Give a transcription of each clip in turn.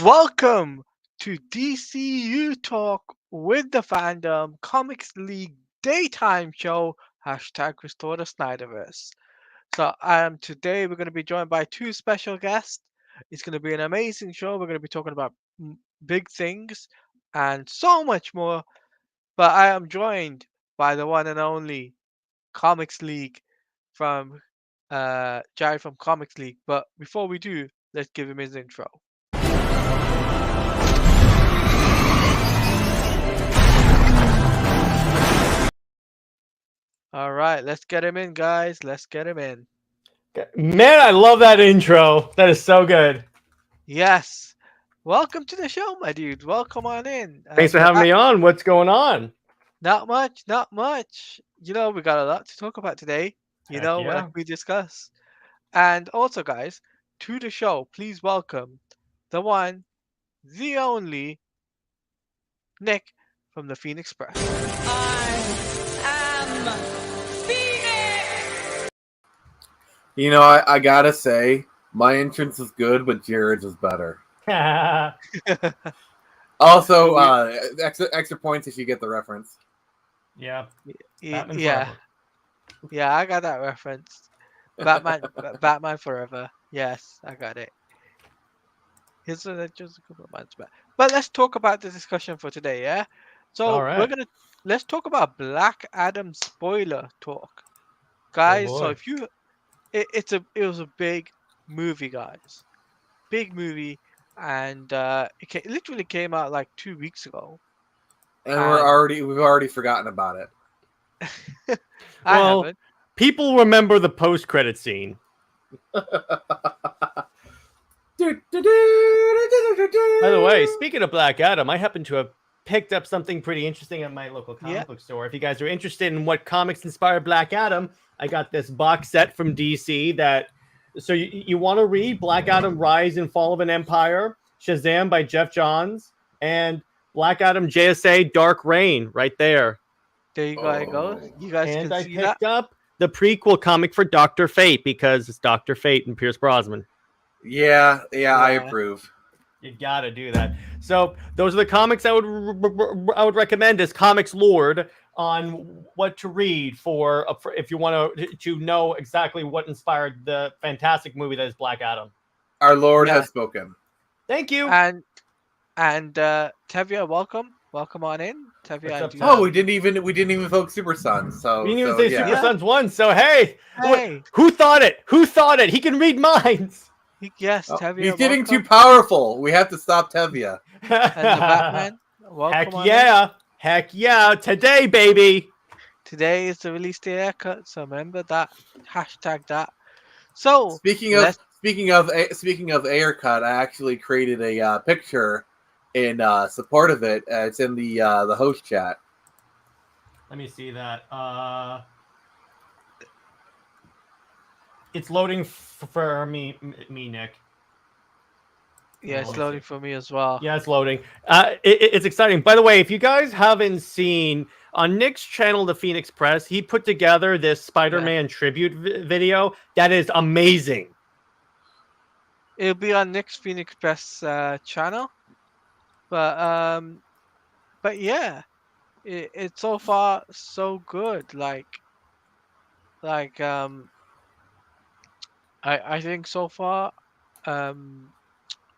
Welcome to DCU Talk with the Fandom Comics League daytime show. Hashtag Restore the Snyderverse. Today we're going to be joined by two special guests. It's going to be an amazing show. We're going to be talking about big things and so much more. But I am joined by the one and only Comics League from Jerry from Comics League. But before we do, let's give him his intro. All right, let's get him in, guys. Let's get him in. Man, I love that intro. That is so good. Yes. Welcome to the show, my dude. Welcome on in. Thanks for having me on. What's going on? Not much, not much. We got a lot to talk about today, like we discussed. And also, guys, to the show, please welcome the one, the only, Nick from the Phoenix Press. I am Phoenix! I gotta say, my entrance is good, but Jared's is better. Also, extra points if you get the reference. Yeah. Yeah, I got that reference. Batman Forever. Yes, I got it. Here's just a couple of months back. But let's talk about the discussion for today, yeah? So let's talk about Black Adam spoiler talk. Guys, so if you it was a big movie, guys. Big movie, and it literally came out like 2 weeks ago. And we've already forgotten about it. I haven't. People remember the post-credit scene. By the way, speaking of Black Adam, I happen to have picked up something pretty interesting at my local comic book store. If you guys are interested in what comics inspired Black Adam, I got this box set from DC so you want to read Black Adam Rise and Fall of an Empire, Shazam by Jeff Johns, and Black Adam JSA Dark Reign right there. There you go. You guys and can I see picked up the prequel comic for Dr. Fate because it's Dr. Fate and Pierce Brosnan. Yeah, I approve. You gotta do that. So those are the comics I would recommend as Comics Lord on what to read for if you want to know exactly what inspired the fantastic movie that is Black Adam. Our Lord has spoken. Thank you. And Tevya, welcome on in. Tevya, we didn't even vote Super Sons. So we didn't even say Super Sons won. So hey, who thought it? He can read minds. Yes, Tevya. He's getting too powerful. We have to stop Tevya. And the Batman. Heck yeah. Today, baby. Today is the release day haircut, so remember that. Hashtag that. So speaking of haircut, I actually created a picture in support of it. It's in the host chat. Let me see that. It's loading for me, Nick. Yeah, it's loading for me as well. Yeah, it's loading. It's exciting. By the way, if you guys haven't seen on Nick's channel, The Phoenix Press, he put together this Spider-Man tribute video. That is amazing. It'll be on Nick's Phoenix Press channel. But yeah, it's so far so good. I think so far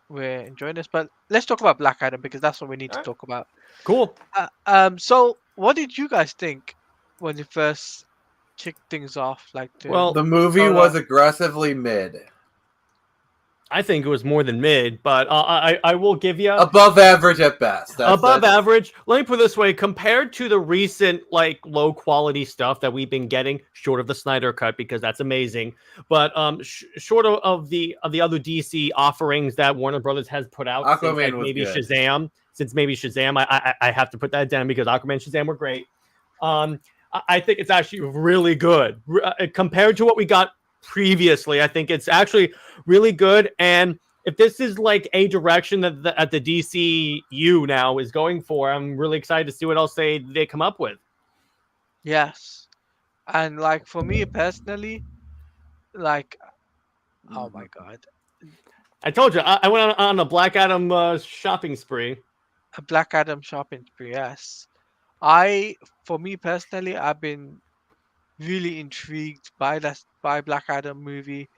we're enjoying this, but let's talk about Black Adam because that's what we need to talk about. Cool. So what did you guys think when you first kicked things off? The movie was aggressively mid. I think it was more than mid, but I will give you above average at best. Average. Let me put it this way: compared to the recent low quality stuff that we've been getting, short of the Snyder Cut because that's amazing, but short of the other DC offerings that Warner Brothers has put out, Aquaman was maybe good. Shazam, I have to put that down because Aquaman and Shazam were great. I think it's actually really good compared to what we got previously. I think it's actually really good, and if this is a direction that the DCU now is going for, I'm really excited to see what else they come up with. Yes, and for me personally, oh my god, I told you I went on a Black Adam shopping spree. A Black Adam shopping spree, yes. For me personally, I've been really intrigued by Black Adam movie.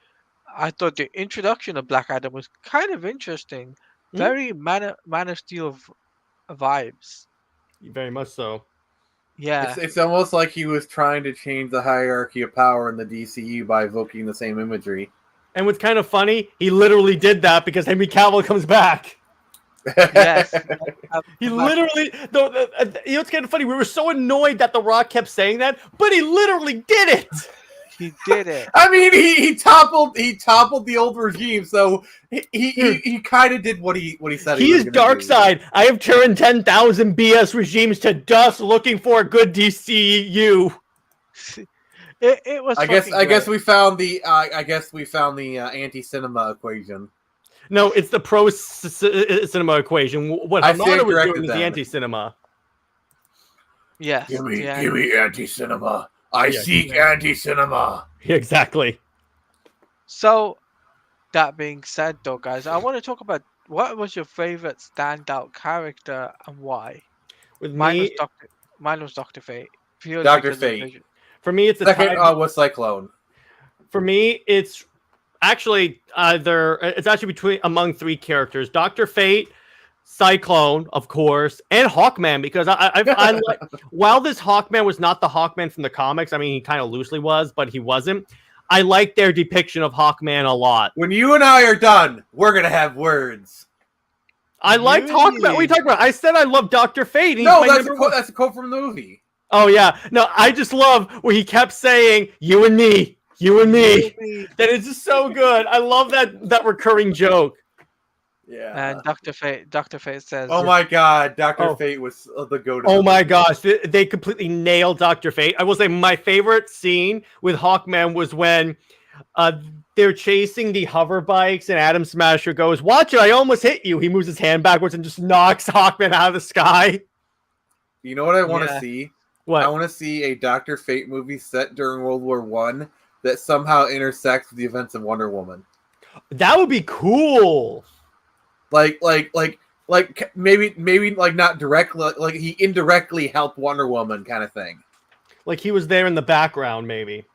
I thought the introduction of Black Adam was kind of interesting. Mhm. Very Man of Steel vibes. Very much so. Yeah. It's almost like he was trying to change the hierarchy of power in the DCU by evoking the same imagery. And what's kind of funny, he literally did that because Henry Cavill comes back. Yes. He literally, though, you know, it's kind of funny. We were so annoyed that The Rock kept saying that, but he literally did it. He did it. I mean, he toppled the old regime, so he kind of did what he said. He is Darkseid. I have turned 10,000 BS regimes to dust, looking for a good DCU. It was. I guess we found the anti-cinema equation. No, it's the pro-cinema equation. What Hamada was doing is the anti-cinema. Yes. Give me anti-cinema. I seek anti-cinema. Exactly. So, that being said, though, guys, I want to talk about what was your favorite standout character and why. With Mine me, was Doctor Fate. Dr. Fate. For me, it's a second. Was Cyclone. For me, it's actually between among three characters: Doctor Fate, Cyclone, of course, and Hawkman. Because I like, while this Hawkman was not the Hawkman from the comics, I mean, he kind of loosely was, but he wasn't. I like their depiction of Hawkman a lot. When you and I are done, we're gonna have words. I liked Hawkman. What are you talking about? I said I love Doctor Fate. No, that's a quote from the movie. Oh yeah, no, I just love where he kept saying "you and me, you and me." That is just so good. I love that recurring joke. Yeah. And Doctor Fate says, "Oh my God, Doctor Fate was the go-to." Oh my gosh, they completely nailed Doctor Fate. I will say my favorite scene with Hawkman was when they're chasing the hover bikes, and Adam Smasher goes, "Watch it! I almost hit you." He moves his hand backwards and just knocks Hawkman out of the sky. You know what I want to see? What? I want to see a Dr. Fate movie set during World War I that somehow intersects with the events of Wonder Woman. That would be cool. Like maybe like not directly, like he indirectly helped Wonder Woman kind of thing. Like he was there in the background, maybe.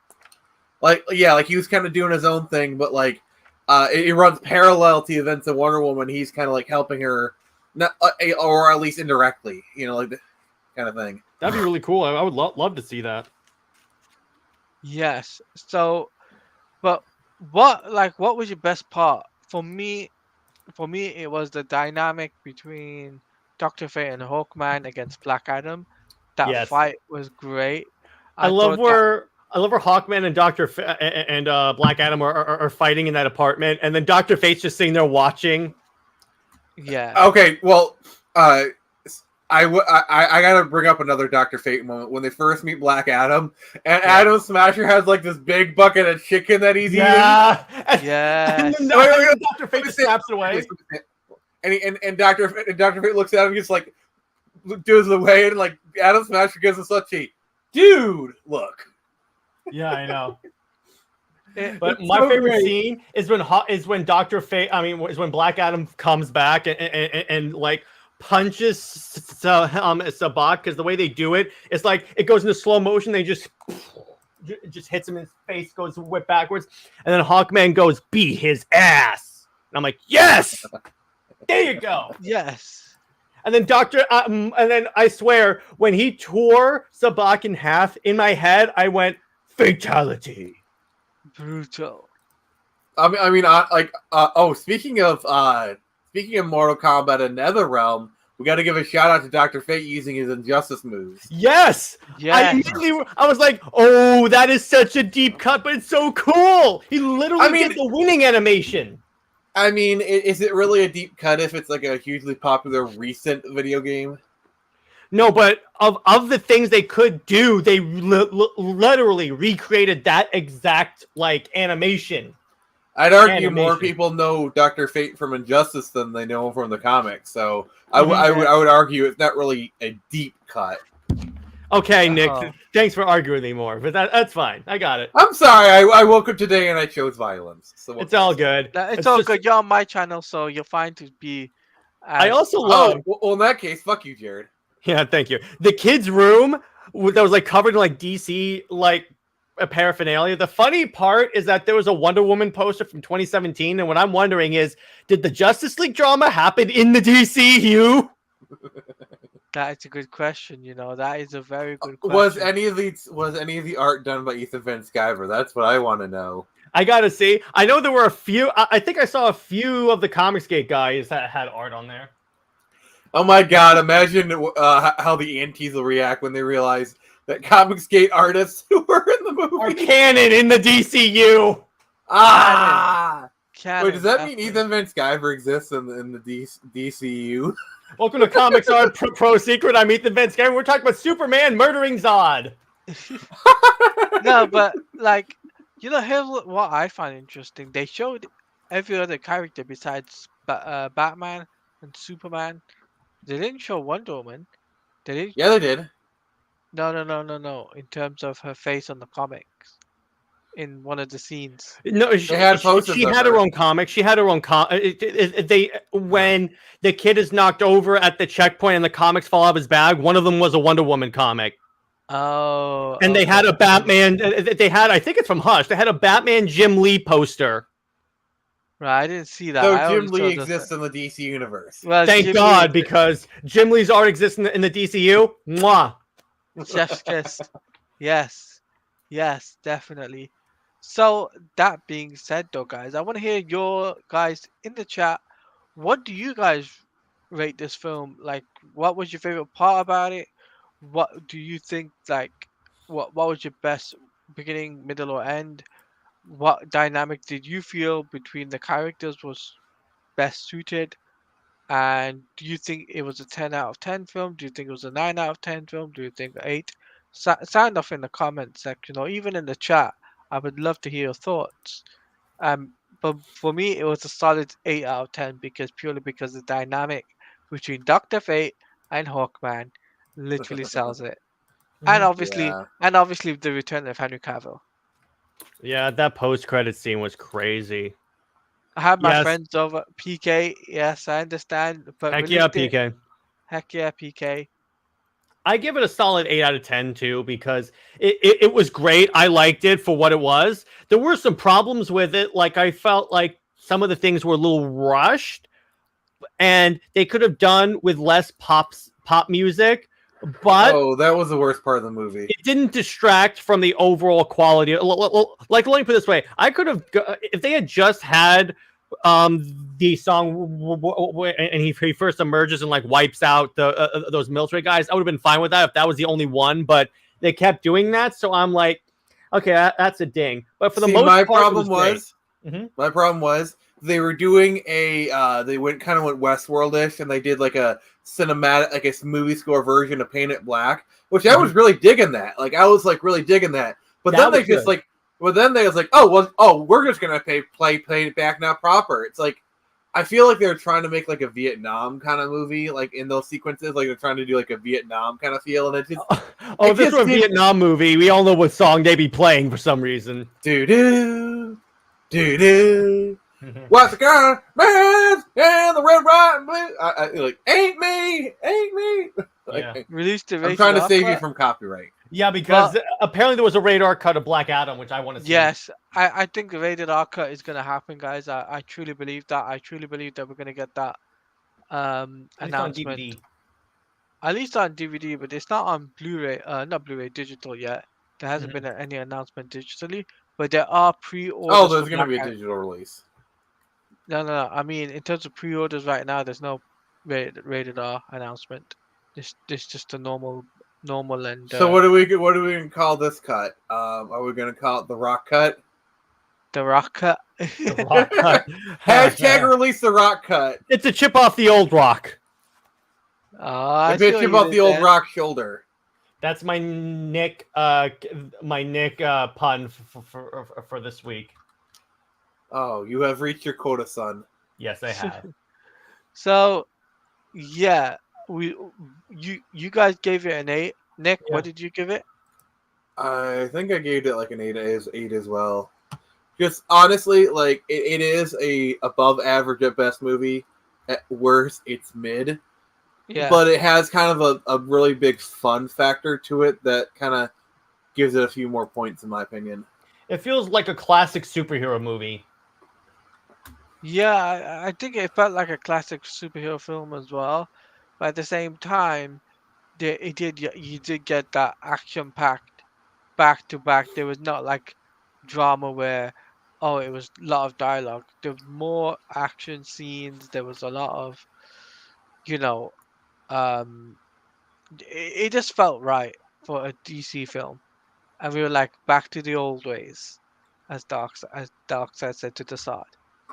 Like he was kind of doing his own thing, but like it runs parallel to the events of Wonder Woman. He's kind of like helping her, not or at least indirectly, like the kind of thing. That'd be really cool. I would love to see that. Yes. So, but what was your best part? For me, it was the dynamic between Doctor Fate and Hawkman against Black Adam. That fight was great. I love where Hawkman and Black Adam are fighting in that apartment, and then Doctor Fate's just sitting there watching. Yeah. Okay. Well, I gotta bring up another Dr. Fate moment when they first meet Black Adam, and Adam Smasher has like this big bucket of chicken that he's eating. Yeah. And then Dr. Fate snaps it away. And Dr. Fate looks at him and just like does it away, and like Adam Smasher gives him such a dude look. Yeah, I know. But my favorite scene is when Dr. Fate. Is when Black Adam comes back and like punches Sabak, because the way they do it, it's like it goes into slow motion. They just hits him in his face, goes whip backwards, and then Hawkman goes beat his ass. And I'm like, yes, there you go, yes. And then and then I swear when he tore Sabak in half, in my head I went fatality. Brutal. Speaking of Mortal Kombat and NetherRealm, we got to give a shout out to Dr. Fate using his Injustice moves. Yes. I was like, oh, that is such a deep cut, but it's so cool. He literally did the winning animation. I mean, is it really a deep cut if it's like a hugely popular recent video game? No, but of the things they could do, they literally recreated that exact like animation. I'd argue more people know Dr. Fate from Injustice than they know him from the comics. So I would argue it's not really a deep cut. Okay, Nick. Oh. Thanks for arguing me more, but that's fine. I got it. I'm sorry. I woke up today and I chose violence. So what It's can I all say? good. It's It's all just good. You're on my channel, so you're fine to be I as also Oh, love. well, in that case, fuck you, Jared. Yeah, thank you. The kids' room that was like covered in like DC like a paraphernalia. The funny part is that there was a Wonder Woman poster from 2017, and what I'm wondering is, did the Justice League drama happen in the DCU? that is a good question. That is a very good Was question. any of the art done by Ethan Van Sciver? That's what I want to know. I gotta see. I know there were a few. I think I saw a few of the Comicsgate guys that had art on there. Oh my god! Imagine how the antis will react when they realize that Comicsgate artists who were in the Are movie canon in the DCU. ah. Canon, Wait, does that mean definitely. Ethan Van Sciver exists in the DCU? Welcome to Comics Art Pro Secret. I'm Ethan Van Sciver. We're talking about Superman murdering Zod. No, but like, here's what I find interesting. They showed every other character besides Batman and Superman. They didn't show Wonder Woman. They didn't. Yeah, they did. No, no, no, no, no. In terms of her face on the comics, in one of the scenes. No, They had posters she of had her her. own comic. She had her own they when the kid is knocked over at the checkpoint and the comics fall out of his bag. One of them was a Wonder Woman comic, Oh, and they okay. had a Batman. They had, I think it's from Hush. They had a Batman Jim Lee poster. Right, I didn't see that. So I Jim only Lee saw the. exists in the DC universe. Well, Thank Jim God, Lee, because Jim Lee's art exists in the DCU. Mwah. Chef's kiss. Yes, yes, definitely. So that being said, though, guys, I want to hear your guys in the chat. What do you guys rate this film? Like, what was your favorite part about it? What do you think? Like, what was your best beginning, middle, or end? What dynamic did you feel between the characters was best suited? And do you think it was a 10 out of 10 film? Do you think it was a 9 out of 10 film? Do you think 8? Sound off in the comment section or even in the chat. I would love to hear your thoughts. But for me, it was a solid 8 out of 10 purely because the dynamic between Doctor Fate and Hawkman literally sells it. And obviously, Yeah. the return of Henry Cavill. Yeah, that post-credit scene was crazy. I had my Yes. friends over. PK, yes, I understand. But Heck yeah, realistic, PK. heck yeah, PK. I give it a solid 8 out of 10 too, because it was great. I liked it for what it was. There were some problems with it. Like, I felt like some of the things were a little rushed, and they could have done with less pop music, but Oh, that was the worst part of the movie. it didn't distract from the overall quality. Like, let me put it this way: I could have, if they had just had the song and he first emerges and like wipes out the those military guys, I would have been fine with that if that was the only one. But they kept doing that, so I'm like, okay, that's a ding. But for the most my part, problem it was was great. my problem was they were doing they went Westworld-ish, and they did like a cinematic, like a movie score version of Paint It Black, which I was really digging that. Like, I was like really digging that. But That then they was just good. like, well, then they was like, oh, we're just gonna play Paint It Back now proper. It's like, I feel like they're trying to make like a Vietnam kind of movie, like in those sequences, like they're trying to do like a Vietnam kind of feel, and it just Oh, it if this just were a didn't- Vietnam movie, we all know what song they'd be playing for some reason. do do do do. What's the gun, man? And the red, white, and blue. I like, ain't me. Like, Yeah. Released the I'm rated trying to R save you cut? from copyright. Yeah, because apparently there was a radar cut of Black Adam, which I want to see. Yes, I think the rated R cut is gonna happen, guys. I truly believe that. I truly believe that we're gonna get that At least on announcement. DVD. At least on DVD, but it's not on Blu-ray. Not Blu-ray, digital yet. There hasn't been any announcement digitally, but there are pre-orders. Oh, there's for going to be a Black Adam. digital release. No. I mean, in terms of pre-orders right now, there's no rated R announcement. This just a normal and. So what are we going to call this cut? Are we going to call it the Rock cut? The Rock cut. The Rock cut. Hashtag release the Rock cut. It's a chip off the old Rock. Oh, I A see bitch what you about did the old there. Rock shoulder. That's my Nick pun for this week. Oh, you have reached your quota, son. Yes, I have. So, yeah, you guys gave it an 8. Nick, Yeah. what did you give it? I think I gave it like an eight as well. Just honestly, like it is a above average at best movie. At worst, it's mid. Yeah. But it has kind of a really big fun factor to it that kind of gives it a few more points, in my opinion. It feels like a classic superhero movie. Yeah, I think it felt like a classic superhero film as well. But at the same time, you did get that action packed back to back. There was not like drama where, oh, it was a lot of dialogue. There was more action scenes. There was a lot of, you know, um, it just felt right for a DC film. And we were like, back to the old ways, as Darkseid said to the Sod.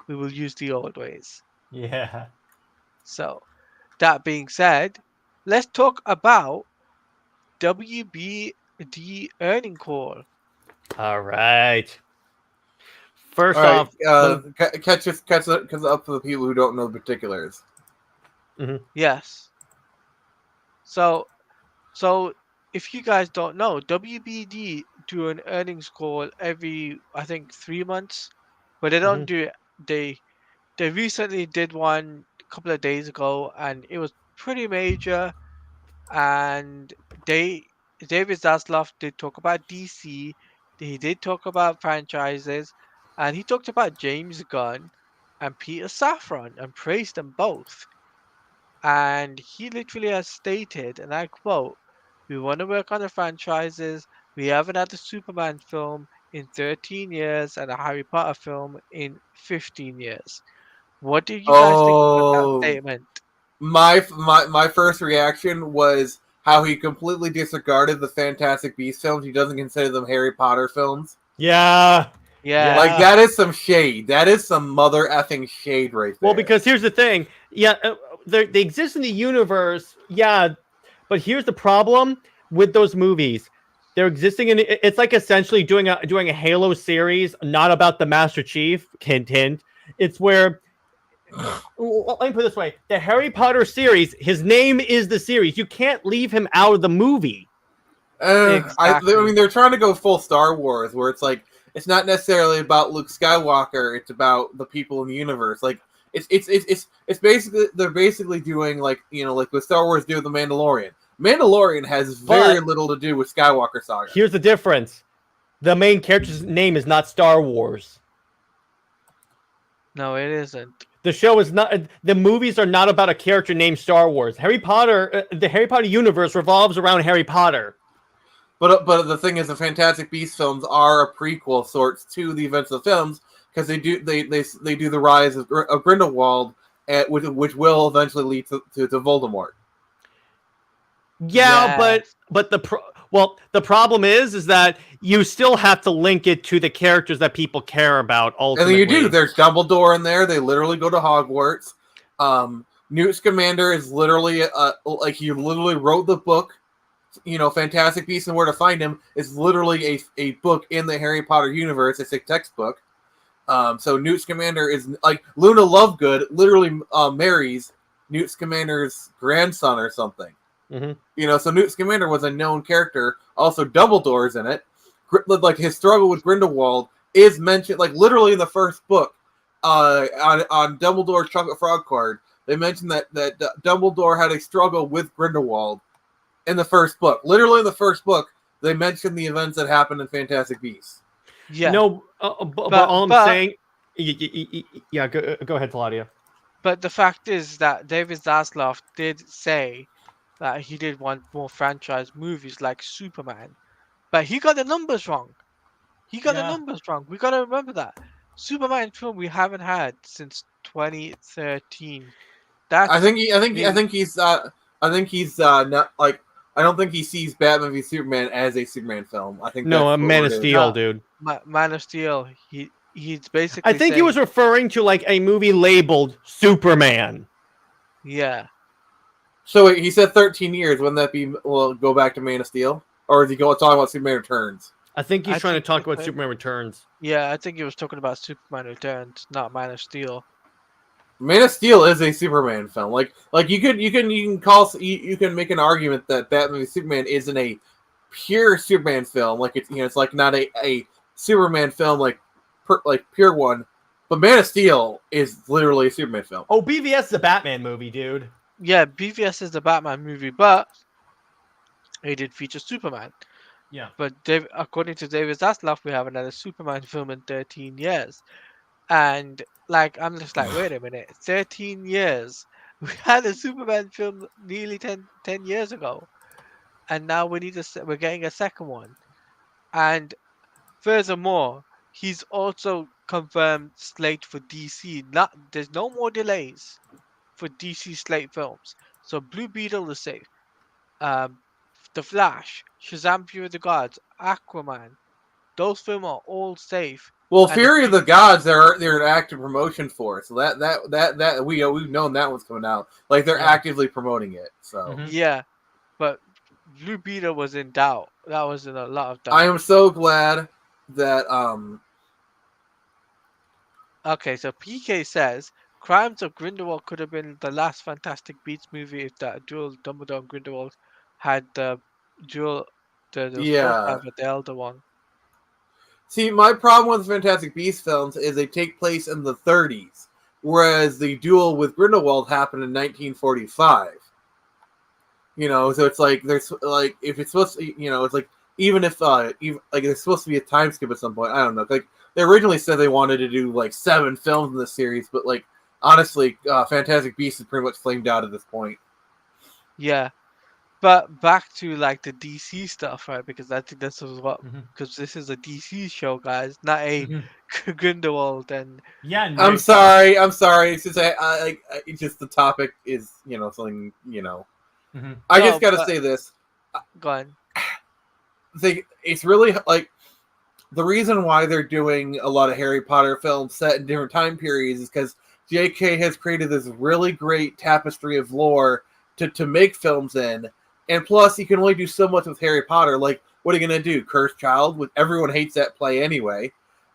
We will use the old ways. Yeah. So, that being said, let's talk about WBD earning call. All right. First All right, off, the catch up for the people who don't know the particulars. Yes. So, so if you guys don't know, WBD do an earnings call every, I think, 3 months, but they don't Mhm. do it. They recently did one a couple of days ago, and it was pretty major. And they David Zaslav did talk about DC. He did talk about franchises, and he talked about James Gunn and Peter Safran and praised them both. And he literally has stated, and I quote, "We want to work on the franchises. We haven't had a Superman film in 13 years and a Harry Potter film in 15 years." What do you guys think about that Oh, statement? my first reaction was how he completely disregarded the Fantastic Beasts films. He doesn't consider them Harry Potter films. yeah. Like Yes. Yeah. that is some shade. That is some mother effing shade right Well, there. because here's the thing. Yeah, they exist in the universe. Yeah, but here's the problem with those movies. They're existing in. It's like essentially doing a Halo series, not about the Master Chief. Hint, hint. It's where. Let me put it this way: the Harry Potter series. His name is the series. You can't leave him out of the movie. I Exactly. mean, they're trying to go full Star Wars, where it's like it's not necessarily about Luke Skywalker; it's about the people in the universe. Like it's basically they're basically doing like like what Star Wars do with the Mandalorian. Mandalorian has very But little to do with Skywalker saga. here's the difference: the main character's name is not Star Wars. No, it isn't. The show is not. The movies are not about a character named Star Wars. Harry Potter, the Harry Potter universe revolves around Harry Potter. But the thing is, the Fantastic Beasts films are a prequel sorts to the events of the films because they do the rise of Grindelwald, which will eventually lead to Voldemort. Yeah, but Yes. the problem is that you still have to link it to the characters that people care about And then you ultimately. do. There's Dumbledore in there. They literally go to Hogwarts. Newt Scamander is literally like he literally wrote the book. Fantastic Beasts and Where to Find Him is literally a book in the Harry Potter universe. It's a textbook. So Newt Scamander is like Luna Lovegood literally marries Newt Scamander's grandson or something. Mm-hmm. So Newt Scamander was a known character. Also, Dumbledore's in it. Like his struggle with Grindelwald is mentioned, like literally in the first book, on Dumbledore's Chocolate Frog card. They mentioned that Dumbledore had a struggle with Grindelwald in the first book. Literally in the first book, they mentioned the events that happened in Fantastic Beasts. Yeah. No, but But all I'm but saying, yeah, go ahead, Claudia. but the fact is that David Zaslav did say that he did want more franchise movies like Superman, but he got the numbers wrong. He got the Yeah, numbers wrong. We gotta remember that. Superman film we haven't had since 2013. I That's think he, I think I nearly think he's I think he's not like I don't think he sees Batman v Superman as a Superman film. I think no, that's a what Man we're of doing. Steel, not dude. Man of Steel. He's I basically think he was saying, referring to like a movie labeled Superman. yeah. So wait, he said 13 years. Wouldn't that be go back to Man of Steel, or is he talking about Superman Returns? I think he's I trying to think talk about Superman Returns. yeah, I think he was talking about Superman Returns, not Man of Steel. Man of Steel is a Superman film. Like you can make an argument that Batman v Superman isn't a pure Superman film. Like it's like not a Superman film like pure one. But Man of Steel is literally a Superman film. Oh, BVS is a Batman movie, dude. Yeah, BVS is the Batman movie, but it did feature Superman. Yeah. But according to David Zaslav, we have another Superman film in 13 years. And like, I'm just like, wait a minute, 13 years. We had a Superman film nearly 10 years ago, and now we're getting a second one. And furthermore, he's also confirmed slate for DC. Not there's no more delays for DC slate films. So Blue Beetle is safe. Um, The Flash, Shazam: Fury of the Gods, Aquaman. Those films are all safe. Well, And the Fury of the Gods, they're an active promotion for it, so that we've known that one's coming out. Like they're Yeah. actively promoting it. So Mhm. Yeah, but Blue Beetle was in doubt. That was in a lot of doubt. I am so glad that Okay, so PK says Crimes of Grindelwald could have been the last Fantastic Beasts movie if that dual Dumbledore and Grindelwald had the dual the was supposed to yeah. have the elder one. See, my problem with Fantastic Beasts films is they take place in the 30s, whereas the duel with Grindelwald happened in 1945. You know, so it's like there's like if it's supposed to, it's like even if like there's supposed to be a time skip at some point. I don't know. Like they originally said they wanted to do like 7 films in the series, but like honestly, Fantastic Beasts is pretty much flamed out at this point. Yeah, but back to like the DC stuff, right? Because I think this is what Mhm. because this is a DC show, guys, not a Mhm. Grindelwald and Yeah, I'm Nick. sorry. I'm sorry. It's just it's just the topic is something Mhm. I no, just gotta but say this. go on. It's really like the reason why they're doing a lot of Harry Potter films set in different time periods is because J.K. has created this really great tapestry of lore to make films in, and plus you can only do so much with Harry Potter. Like, what are you gonna do? Cursed Child? With everyone hates that play anyway.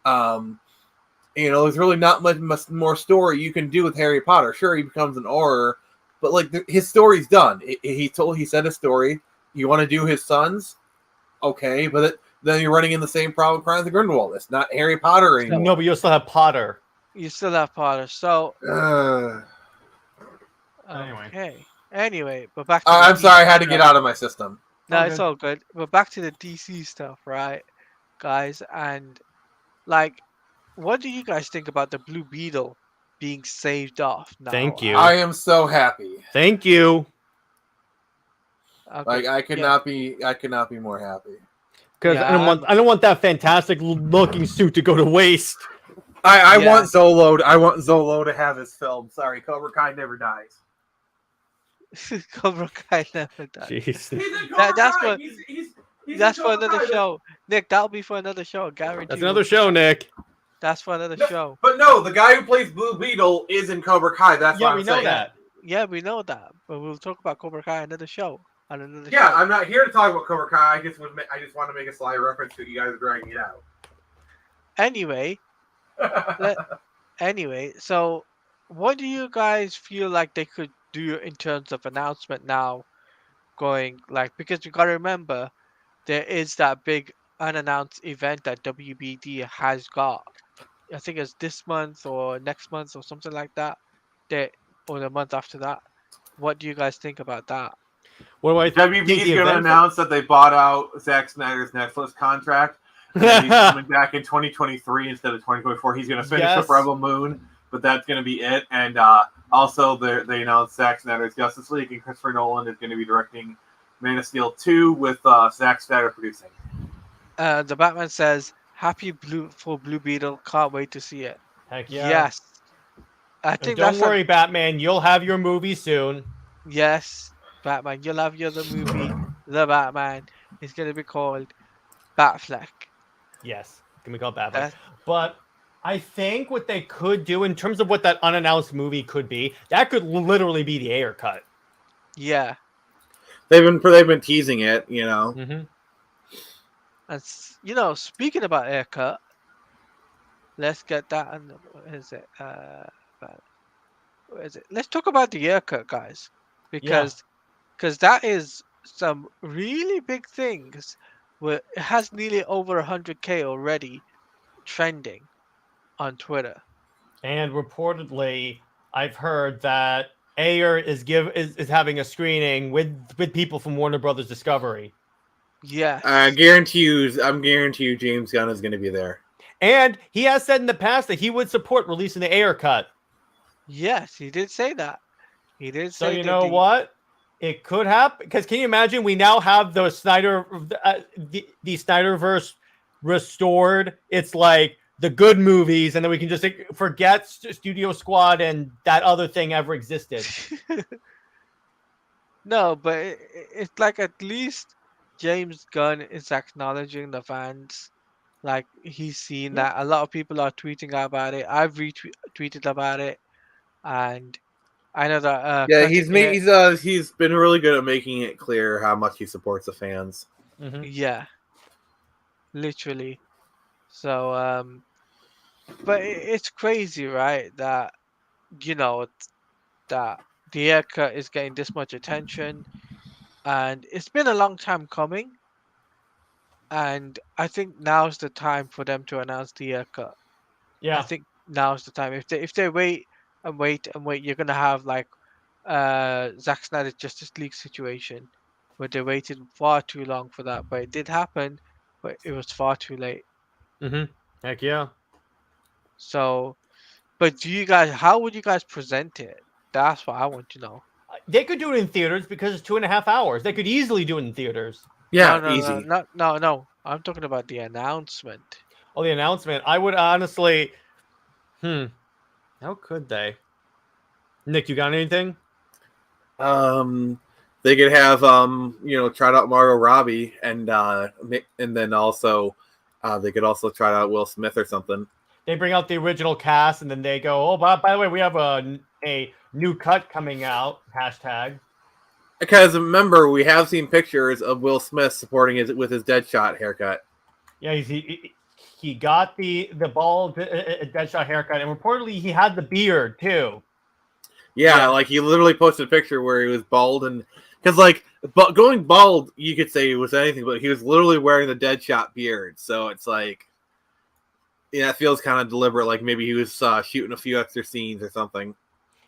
There's really not much more story you can do with Harry Potter. Sure, he becomes an Auror, but like his story's done. He said a story. You want to do his sons? Okay, but then you're running in the same problem Crimes of Grindelwald. It's not Harry Potter anymore. No, but you'll still have Potter. You still have Potter, so Anyway. okay. Anyway, but back to the I'm sorry, I DC had to get stuff. out of my system. No, All it's good. all good. But back to the DC stuff, right, guys? And like, what do you guys think about the Blue Beetle being saved off now? Thank you. I am so happy. Thank you. Okay. Like I could yeah. not be more happy. Because Yeah, I don't want that fantastic looking suit to go to waste. I Yeah. want Zolo. I want Zolo to have his film. Sorry, Cobra Kai never dies. Cobra Kai never died. Jeez. He's in That- that's Kai. what- He's That's in for Cobra another Kai. show. Nick, that'll be for another show. Guarantee. That's we'll another put show, that- Nick. That's for another No, show. But no, the guy who plays Blue Beetle is in Cobra Kai. That's Yeah, what we I'm know saying. that. Yeah, we know that. But we'll talk about Cobra Kai another show. On another Yeah, show. I'm not here to talk about Cobra Kai. I just want to make a sly reference to you guys dragging it out. Anyway, Anyway, so what do you guys feel like they could do in terms of announcement now going like because you gotta remember there is that big unannounced event that WBD has got. I think it's this month or next month or something like that. That or the month after that. What do you guys think about that? What do I think? WB is the going to event- announce that they bought out Zack Snyder's Netflix contract. And that he's coming back in 2023 instead of 2024. He's going to finish Yes. up Rebel Moon, but that's going to be it. And also, they announced Zack Snyder's Justice League, and Christopher Nolan is going to be directing Man of Steel 2 with Zack Snyder producing. The Batman says, "Happy for Blue Beetle. Can't wait to see it." Heck yeah. Yes, I And think don't that's worry, Batman. You'll have your movie soon. yes, Batman. You'll have your other movie, The Batman. It's gonna be called Batfleck. Yes, can we call it Batman? That's, But I think what they could do in terms of what that unannounced movie could be, that could literally be the Ayer cut. yeah, They've been teasing it, you know. Mm-hmm. and speaking about haircut, let's get that. What is it? What is it? Let's talk about the haircut, guys, Yeah. because that is some really big things. Where it has nearly over 100K already trending on Twitter. And reportedly, I've heard that Ayer is having a screening with people from Warner Brothers Discovery. Yes, I'm guarantee you James Gunn is going to be there. And he has said in the past that he would support releasing the Ayer cut. yes, he did say that. He did So say you that know what? It could happen because can you imagine? We now have the the Snyderverse restored. It's like the good movies, and then we can just forget Studio Squad and that other thing ever existed. No, but it's like at least James Gunn is acknowledging the fans. Like he's seen Yeah. that a lot of people are tweeting about it. I've retweeted about it, and I know that Yeah, cutting it. he's been really good at making it clear how much he supports the fans. Mm-hmm. Yeah, literally. So, but it's crazy, right? That you know that the haircut is getting this much attention, and it's been a long time coming. And I think now's the time for them to announce the haircut. I Yeah. think now's the time. If they wait and wait and wait, you're gonna have like Zack Snyder's Justice League situation where they waited far too long for that. But it did happen, but it was far too late. Mm-hmm. Heck yeah. So, but how would you guys present it? That's what I want to know. They could do it in theaters because it's 2.5 hours. They could easily do it in theaters. No, Yeah, no, no, easy. not no, no. I'm talking about the announcement. Oh, the announcement. I would honestly. How could they? Nick, you got anything? They could have try out Margot Robbie and then also they could also try out Will Smith or something. They bring out the original cast and then they go, oh, by the way, we have a new cut coming out. Hashtag. Because remember, we have seen pictures of Will Smith supporting with his Deadshot haircut. Yeah, he got the bald Deadshot haircut, and reportedly he had the beard too. Yeah, like he literally posted a picture where he was bald, and because going bald, you could say it was anything, but he was literally wearing the Deadshot beard, so it's like, yeah, it feels kind of deliberate, like maybe he was shooting a few extra scenes or something.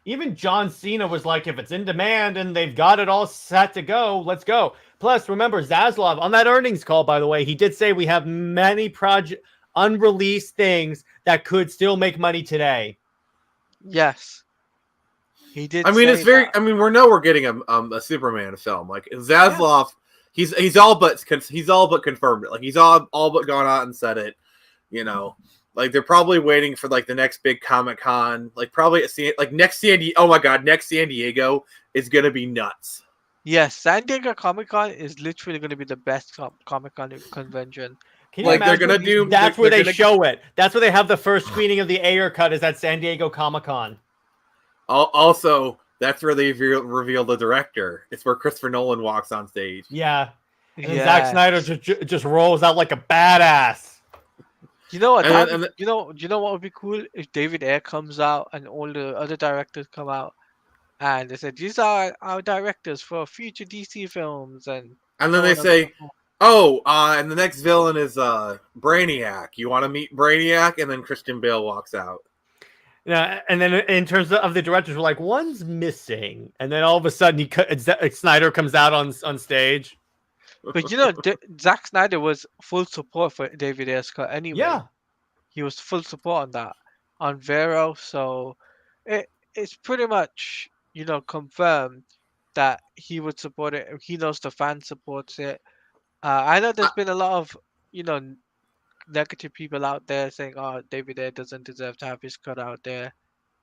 Even John Cena was like, if it's in demand and they've got it all set to go, let's go. Plus, remember, Zaslav, on that earnings call, by the way, he did say we have many unreleased things that could still make money today. Yes, he did. I mean, say it's very. that. I mean, we're getting a Superman film. Like Zaslav, he's all but confirmed it. Like he's all but gone out and said it. You know, like they're probably waiting for like the next big Comic-Con. Like probably next San Diego. Oh my God, next San Diego is gonna be nuts. Yes, San Diego Comic Con is literally going to be the best Comic Con convention. Can you Like they're imagine? gonna do. That's where they gonna, show it. That's where they have the first screening of the Ayer cut. Is at San Diego Comic-Con. Also, that's where they reveal the director. It's where Christopher Nolan walks on stage. Yeah, and Yeah. Zack Snyder just rolls out like a badass. You know what? And you know what would be cool if David Ayer comes out and all the other directors come out and they said these are our directors for future DC films and then so they on and so say, forth. "Oh, and the next villain is Brainiac. You want to meet Brainiac?" And then Christian Bale walks out. Yeah, and then in terms of the directors, we're like, one's missing, and then all of a sudden Snyder comes out on stage. But you know, Zack Snyder was full support for David Ayer's cut anyway. Yeah, He was full support on that on Vero, so it's pretty much confirmed that he would support it. He knows the fan supports it. I know there's been a lot of negative people out there saying, "Oh, David Ayer doesn't deserve to have his cut out there."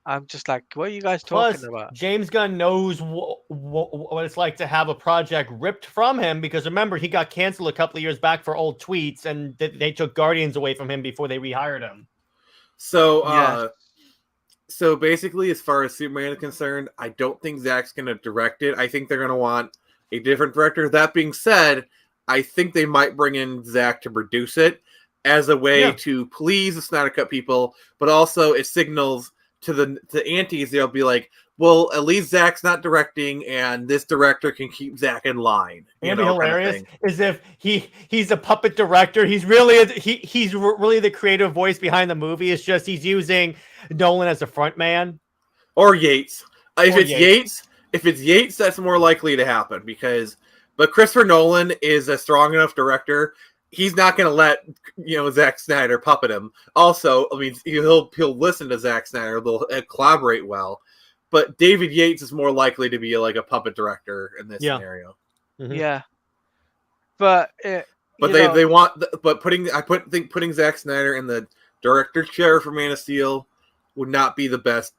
I'm just like, what are you guys talking plus about? James Gunn knows what it's like to have a project ripped from him, because remember, he got canceled a couple of years back for old tweets, and they took Guardians away from him before they rehired him. So, Yeah. so basically, as far as Superman is concerned, I don't think Zack's going to direct it. I think they're going to want a different director. That being said, I think they might bring in Zack to produce it as a way to please the Snyder Cut people, but also it signals to the antis, they'll be like, well, at least Zach's not directing, and this director can keep Zach in line. It'd be Kind of hilarious thing. is if he's a puppet director. He's really he's really the creative voice behind the movie. It's just he's using Nolan as a front man. Or Yates. If Or it's Yates, that's more likely to happen but Christopher Nolan is a strong enough director. He's not going to let Zack Snyder puppet him. Also, I mean, he'll listen to Zack Snyder. They'll collaborate well. But David Yates is more likely to be like a puppet director in this scenario. Mm-hmm. Yeah, but putting Zack Snyder in the director's chair for Man of Steel would not be the best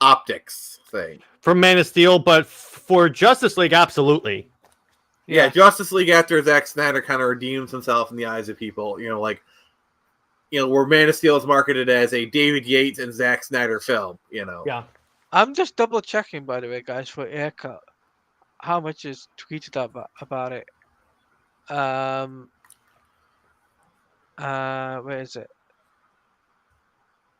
optics thing for Man of Steel, but for Justice League, absolutely. Yeah, Justice League after Zack Snyder kind of redeems himself in the eyes of people, where Man of Steel is marketed as a David Yates and Zack Snyder film, Yeah. I'm just double checking, by the way, guys, for Aircut. How much is tweeted about it? Where is it?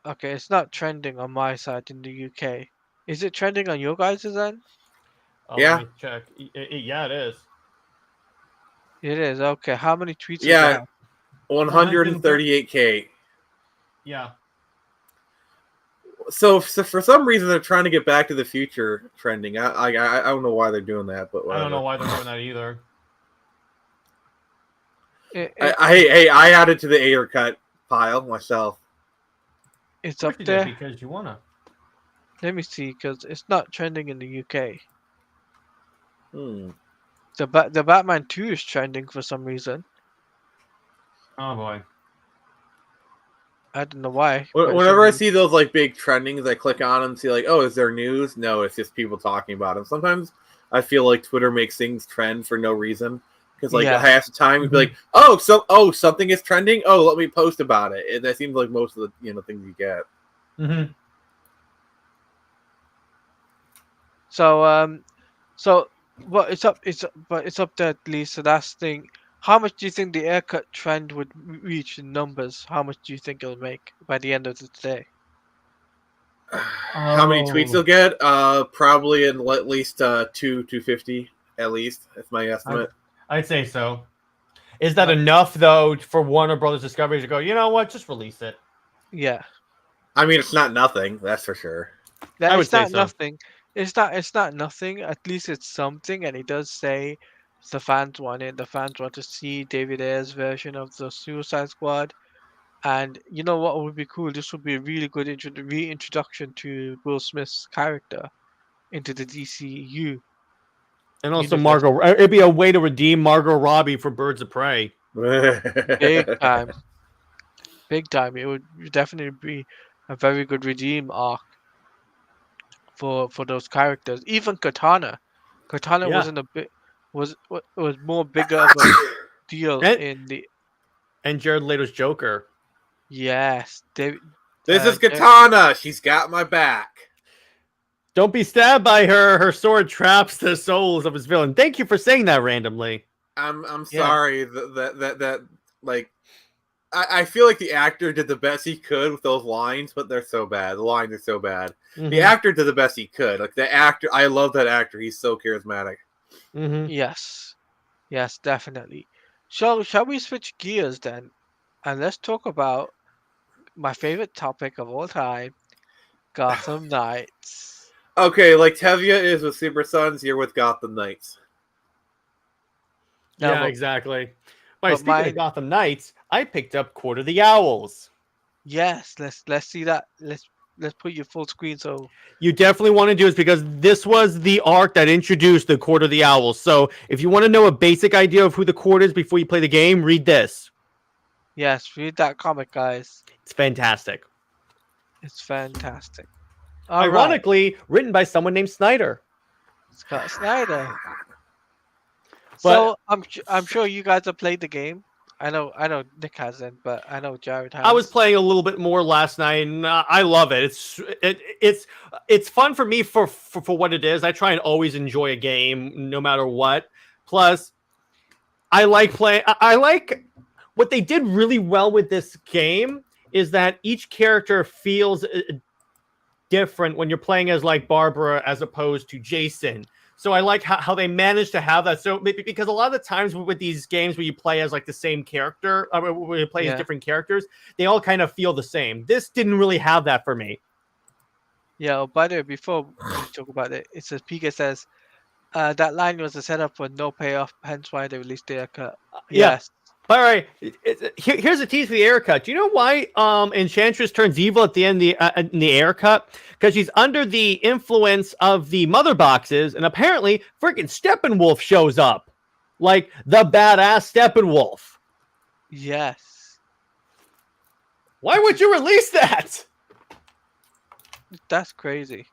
Okay, it's not trending on my side in the UK. Is it trending on your guys' end? Yeah. Let me check. Yeah, it is. It is. Okay, how many tweets? Yeah, 138K. Yeah. So for some reason they're trying to get Back to the Future trending. I don't know why they're doing that, but whatever. I don't know why they're doing that either. I added to the Ayer cut pile myself. It's up there because you wanna. Let me see, because it's not trending in the UK. The Batman 2 is trending for some reason. Oh boy. I don't know why. Whenever I see those like big trendings, I click on them and see like, oh, is there news? No, it's just people talking about them. Sometimes I feel like Twitter makes things trend for no reason. Because like half the time you'd be like, something is trending. Oh, let me post about it. And that seems like most of the things you get. Mm-hmm. So well, it's up there at least. So that's the thing. How much do you think the haircut trend would reach in numbers? How much do you think it'll make by the end of the day? How many tweets you'll get? Probably in at least 250 at least. That's my estimate. I'd say so. Is that enough though for Warner Brothers Discovery to go? You know what? Just release it. Yeah. I mean, it's not nothing. That's for sure. I would say not nothing. It's not nothing. At least it's something, and it does say the fans want it. The fans want to see David Ayer's version of the Suicide Squad. And you know what would be cool? This would be a really good reintroduction to Will Smith's character into the DCU. And also Margot. It'd be a way to redeem Margot Robbie for Birds of Prey. Big time. Big time. It would definitely be a very good redeem arc for those characters. Even Katana. Katana wasn't a bit was more bigger of a deal in the. And Jared Leto's Joker. Yes, this is Katana. She's got my back. Don't be stabbed by her. Her sword traps the souls of his villain. Thank you for saying that randomly. I'm sorry that like I feel like the actor did the best he could with those lines, but they're so bad. The lines are so bad. Mm-hmm. The actor did the best he could. Like the actor, I love that actor. He's so charismatic. Mm-hmm. Yes, definitely. So shall we switch gears then, and let's talk about my favorite topic of all time, Gotham Knights. Okay, like Tevya is with Super Sons, you're with Gotham Knights. Yeah, exactly. But speaking of Gotham Knights, I picked up Court of the Owls. Yes, let's see that. Let's put your full screen so you definitely want to do this because this was the arc that introduced the Court of the Owls. So if you want to know a basic idea of who the Court is before you play the game, read this. Yes, read that comic, guys. It's fantastic. It's fantastic. Ironically, written by someone named Snyder. Scott Snyder. So I'm sure you guys have played the game. I know Nick hasn't, but I know Jared has. I was playing a little bit more last night, and I love it. It's fun for me for what it is. I try and always enjoy a game, no matter what. Plus, I like playing. I like what they did really well with this game is that each character feels different when you're playing as like Barbara as opposed to Jason. So I like how they managed to have that. So because a lot of the times with these games where you play as like the same character, where you play as different characters, they all kind of feel the same. This didn't really have that for me. Yeah. Oh, by the way, before we talk about it, it says Pika says that line was a setup for no payoff, hence why they released the cut. Yeah. Yes. All right. Here's a tease for the air cut. Do you know why Enchantress turns evil at the end in the air cut? Because she's under the influence of the mother boxes, and apparently freaking Steppenwolf shows up. Like the badass Steppenwolf. Yes. Why would you release that? That's crazy.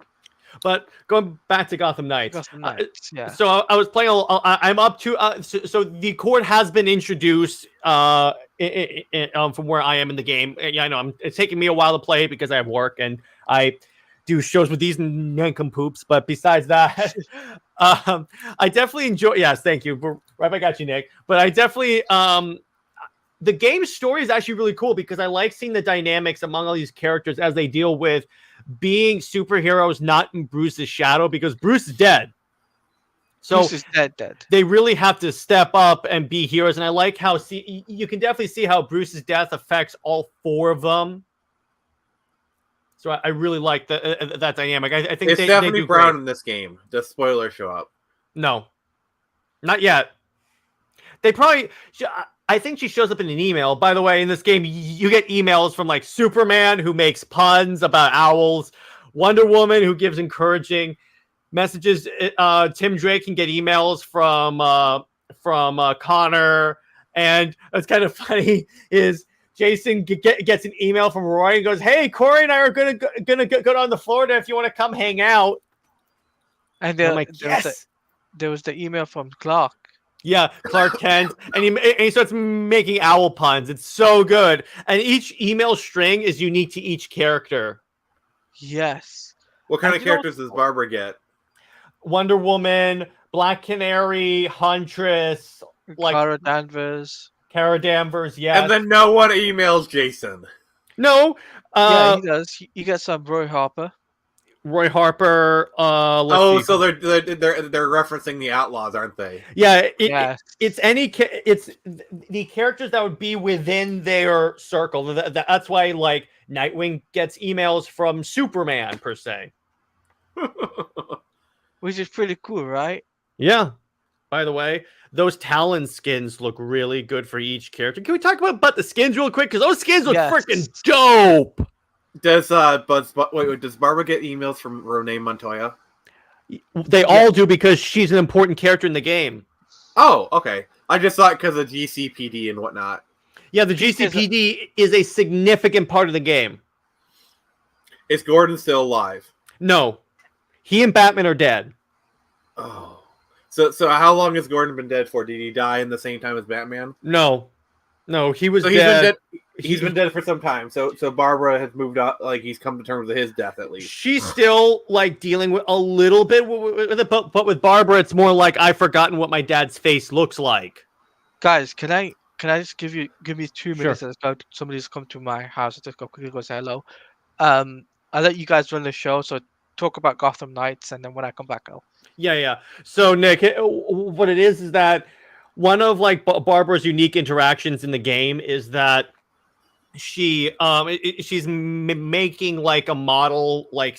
But going back to Gotham Knights. Gotham Knights, yeah. So I was playing. I'm up to. So the cord has been introduced. From where I am in the game. Yeah, I know. It's taking me a while to play because I have work and I do shows with these nincompoops. But besides that, I definitely enjoy. Yes, thank you. Right back at you, Nick. But I definitely. The game's story is actually really cool because I like seeing the dynamics among all these characters as they deal with being superheroes not in Bruce's shadow, because Bruce is dead. So Bruce is dead. They really have to step up and be heroes. And I like how you can definitely see how Bruce's death affects all four of them. So I really like that dynamic. I think it's Stephanie Brown in this game. Does spoilers show up? No, not yet. They probably. I think she shows up in an email. By the way, in this game, you get emails from like Superman, who makes puns about owls, Wonder Woman, who gives encouraging messages. Tim Drake can get emails from Connor, and what's kind of funny is Jason gets an email from Roy and goes, "Hey, Corey and I are gonna go down to Florida if you want to come hang out." And I'm like, yes. There was the email from Clark. Yeah, Clark Kent, and he starts making owl puns. It's so good, and each email string is unique to each character. Yes. What kind of characters does Barbara get? Wonder Woman, Black Canary, Huntress, like Kara Danvers, yeah. And then no one emails Jason. No. Yeah, he does. You got some Roy Harper. So they're referencing the Outlaws, aren't they? Yeah, it's the characters that would be within their circle. That's why like Nightwing gets emails from Superman per se, which is pretty cool, right? Yeah. By the way, those Talon skins look really good for each character. Can we talk about the skins real quick? Because those skins look freaking dope. Does Barbara get emails from Renee Montoya? They all do because she's an important character in the game. Oh, okay. I just thought because of GCPD and whatnot. Yeah, the GCPD is a significant part of the game. Is Gordon still alive? No. He and Batman are dead. Oh. So how long has Gordon been dead for? Did he die in the same time as Batman? No, he was dead. He's been dead for some time. So Barbara has moved on. Like he's come to terms with his death at least. She's still like dealing with a little bit with it, but with Barbara, it's more like I've forgotten what my dad's face looks like. Guys, can I just give me 2 minutes? Sure. Somebody's come to my house. I just go quickly go say hello. I'll let you guys run the show. So talk about Gotham Knights, and then when I come back, I'll. Yeah. So Nick, what it is that one of like Barbara's unique interactions in the game is that she's making like a model, like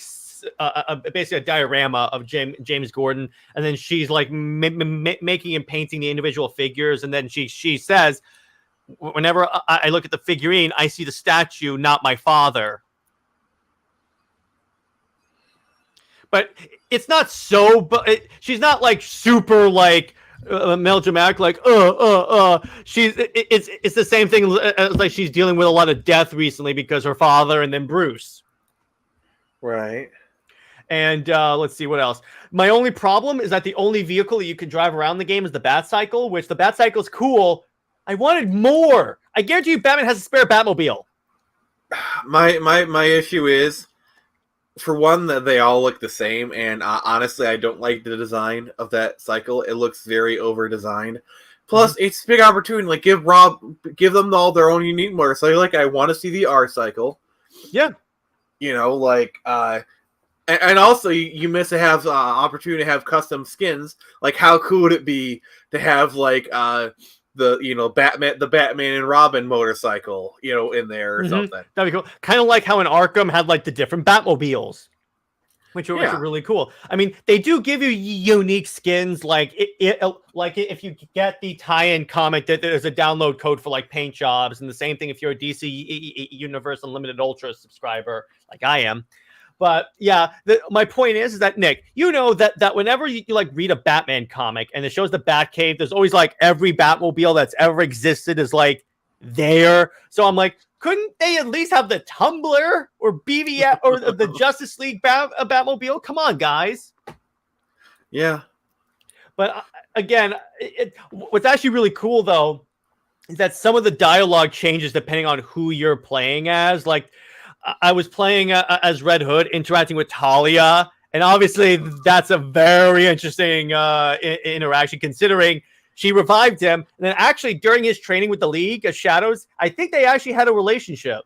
basically a diorama of James Gordon, and then she's like making and painting the individual figures, and then she says, whenever I look at the figurine, I see the statue, not my father. But it's not so. But she's not like super like melodramatic. Like It's the same thing as like she's dealing with a lot of death recently because her father and then Bruce. Right. And let's see what else. My only problem is that the only vehicle that you can drive around the game is the Batcycle, which the Batcycle's cool. I wanted more. I guarantee you, Batman has a spare Batmobile. My issue is, for one, that they all look the same, and honestly, I don't like the design of that cycle. It looks very over-designed. Plus, it's a big opportunity. Like, give them all their own unique motor. So, like, I want to see the R cycle. Yeah. You know, like, And also, you miss to have opportunity to have custom skins. Like, how cool would it be to have like the Batman and Robin motorcycle, in there or something? That'd be cool. Kind of like how in Arkham had like the different Batmobiles, which are really cool. I mean, they do give you unique skins. Like like if you get the tie-in comic, that there's a download code for like paint jobs, and the same thing if you're a DC Universe Unlimited Ultra subscriber, like I am. But yeah, my point is that Nick, that whenever you like read a Batman comic and it shows the Batcave, there's always like every Batmobile that's ever existed is like there. So I'm like, couldn't they at least have the Tumbler or BVS or the Justice League Batmobile? Come on, guys. Yeah. But again, what's actually really cool though is that some of the dialogue changes depending on who you're playing as. Like, I was playing as Red Hood, interacting with Talia, and obviously that's a very interesting interaction, considering she revived him, and then actually during his training with the League of Shadows, I think they actually had a relationship,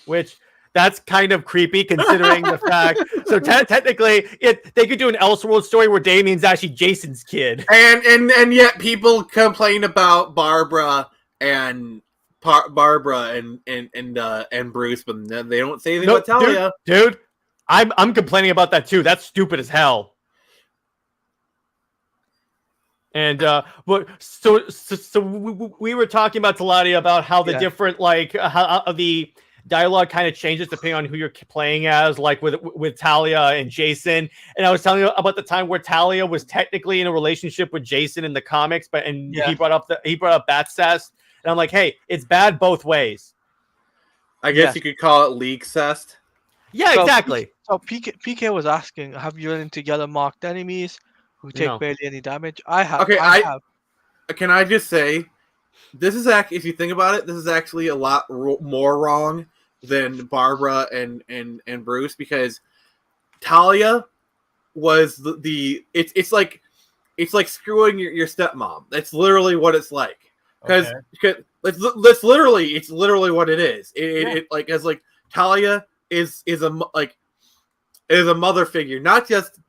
which that's kind of creepy considering the fact. So technically, they could do an Elseworld story where Damien's actually Jason's kid, and yet people complain about Barbara and Bruce, but they don't say anything about Talia. Dude, I'm complaining about that too. That's stupid as hell. And but so we were talking about Talia, about how the different how the dialogue kind of changes depending on who you're playing as, like with Talia and Jason. And I was telling you about the time where Talia was technically in a relationship with Jason in the comics, he brought up Batcest. And I'm like, hey, it's bad both ways. I guess you could call it league cest. Yeah, exactly. So PK was asking, have you run into yellow marked enemies who take barely any damage? I have. Okay, I have. Can I just say, this is actually, if you think about it, this is actually a lot more wrong than Barbara and Bruce, because Talia was it's like screwing your stepmom. That's literally what it's like. Because it's literally what it is. Talia is a mother figure, not just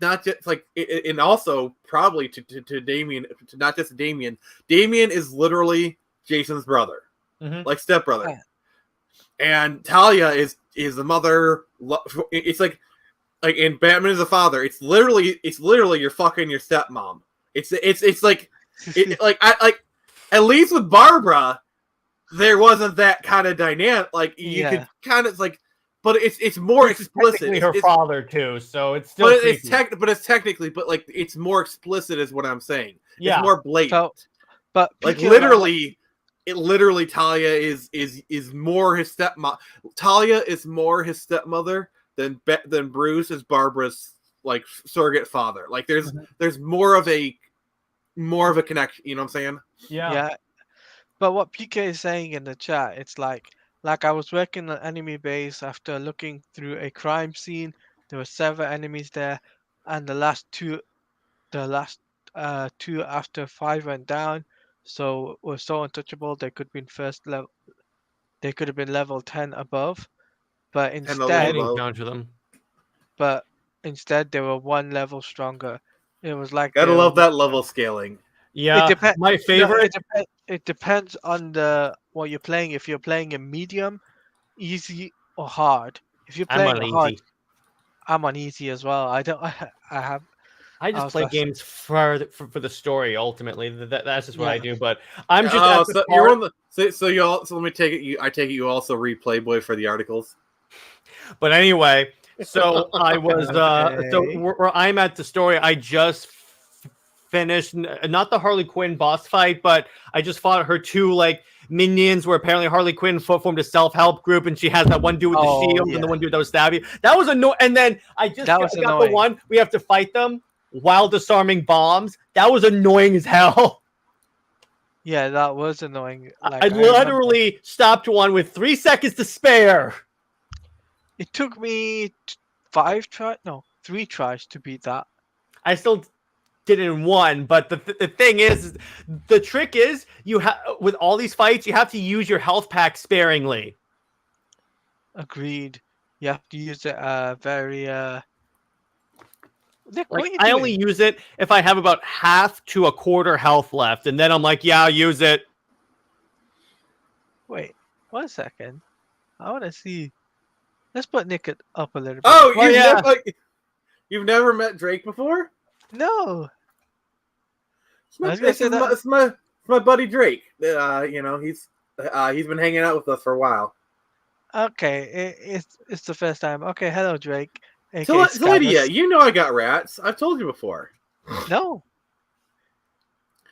like, and also probably to Damien, to not just Damien. Damien is literally Jason's brother, like stepbrother, and Talia is the mother. It's like and Batman is a father. It's literally you're fucking your stepmom. It's like at least with Barbara, there wasn't that kind of dynamic. Like, you could kind of but it's more explicit. It's her father too, so it's still. But it's technically, it's more explicit, is what I'm saying. Yeah, it's more blatant. But literally, Talia is more his stepmom. Talia is more his stepmother than Bruce is Barbara's surrogate father. Like, there's more of a connection. You know what I'm saying? Yeah. But what PK is saying in the chat, it's like I was working an enemy base after looking through a crime scene. There were 7 enemies there, and the last two after 5 went down, so were so untouchable they could have been first level. They could have been level 10 above, but instead they were 1 level stronger. It was like, gotta love that level scaling. Yeah, my favorite. It depends on what you're playing. If you're playing a medium, easy, or hard. If you're playing hard, I'm on easy as well. I just play games for the story. Ultimately, that's just what I do. But I'm just. So let me take it. I take it you also read Playboy for the articles. But anyway, so I was. So where I'm at the story, I just finished not the Harley Quinn boss fight, but I just fought her 2 minions, where apparently Harley Quinn formed a self-help group, and she has that one dude with the shield and the one dude that was stab you. That was annoying. And then I just got the one we have to fight them while disarming bombs. That was annoying as hell. Yeah, that was annoying. I literally stopped one with 3 seconds to spare. It took me 3 tries to beat that. I still did it in 1, but the thing is, the trick is with all these fights, you have to use your health pack sparingly. Agreed. You have to use it very Nick, what Like are you I only doing? use it if I have about half to a quarter health left, and then I'm like, yeah, I'll use it. Wait, 1 second. I want to see. Let's put Nick up a little bit. Oh, Well, yeah. you've never met Drake before? No, It's I my was gonna it's say my that. it's my, it's my buddy Drake. He's been hanging out with us for a while. Okay, it's the first time. Okay, hello Drake, aka So Lydia, Scabbers. you know I got rats. I've told you before. No,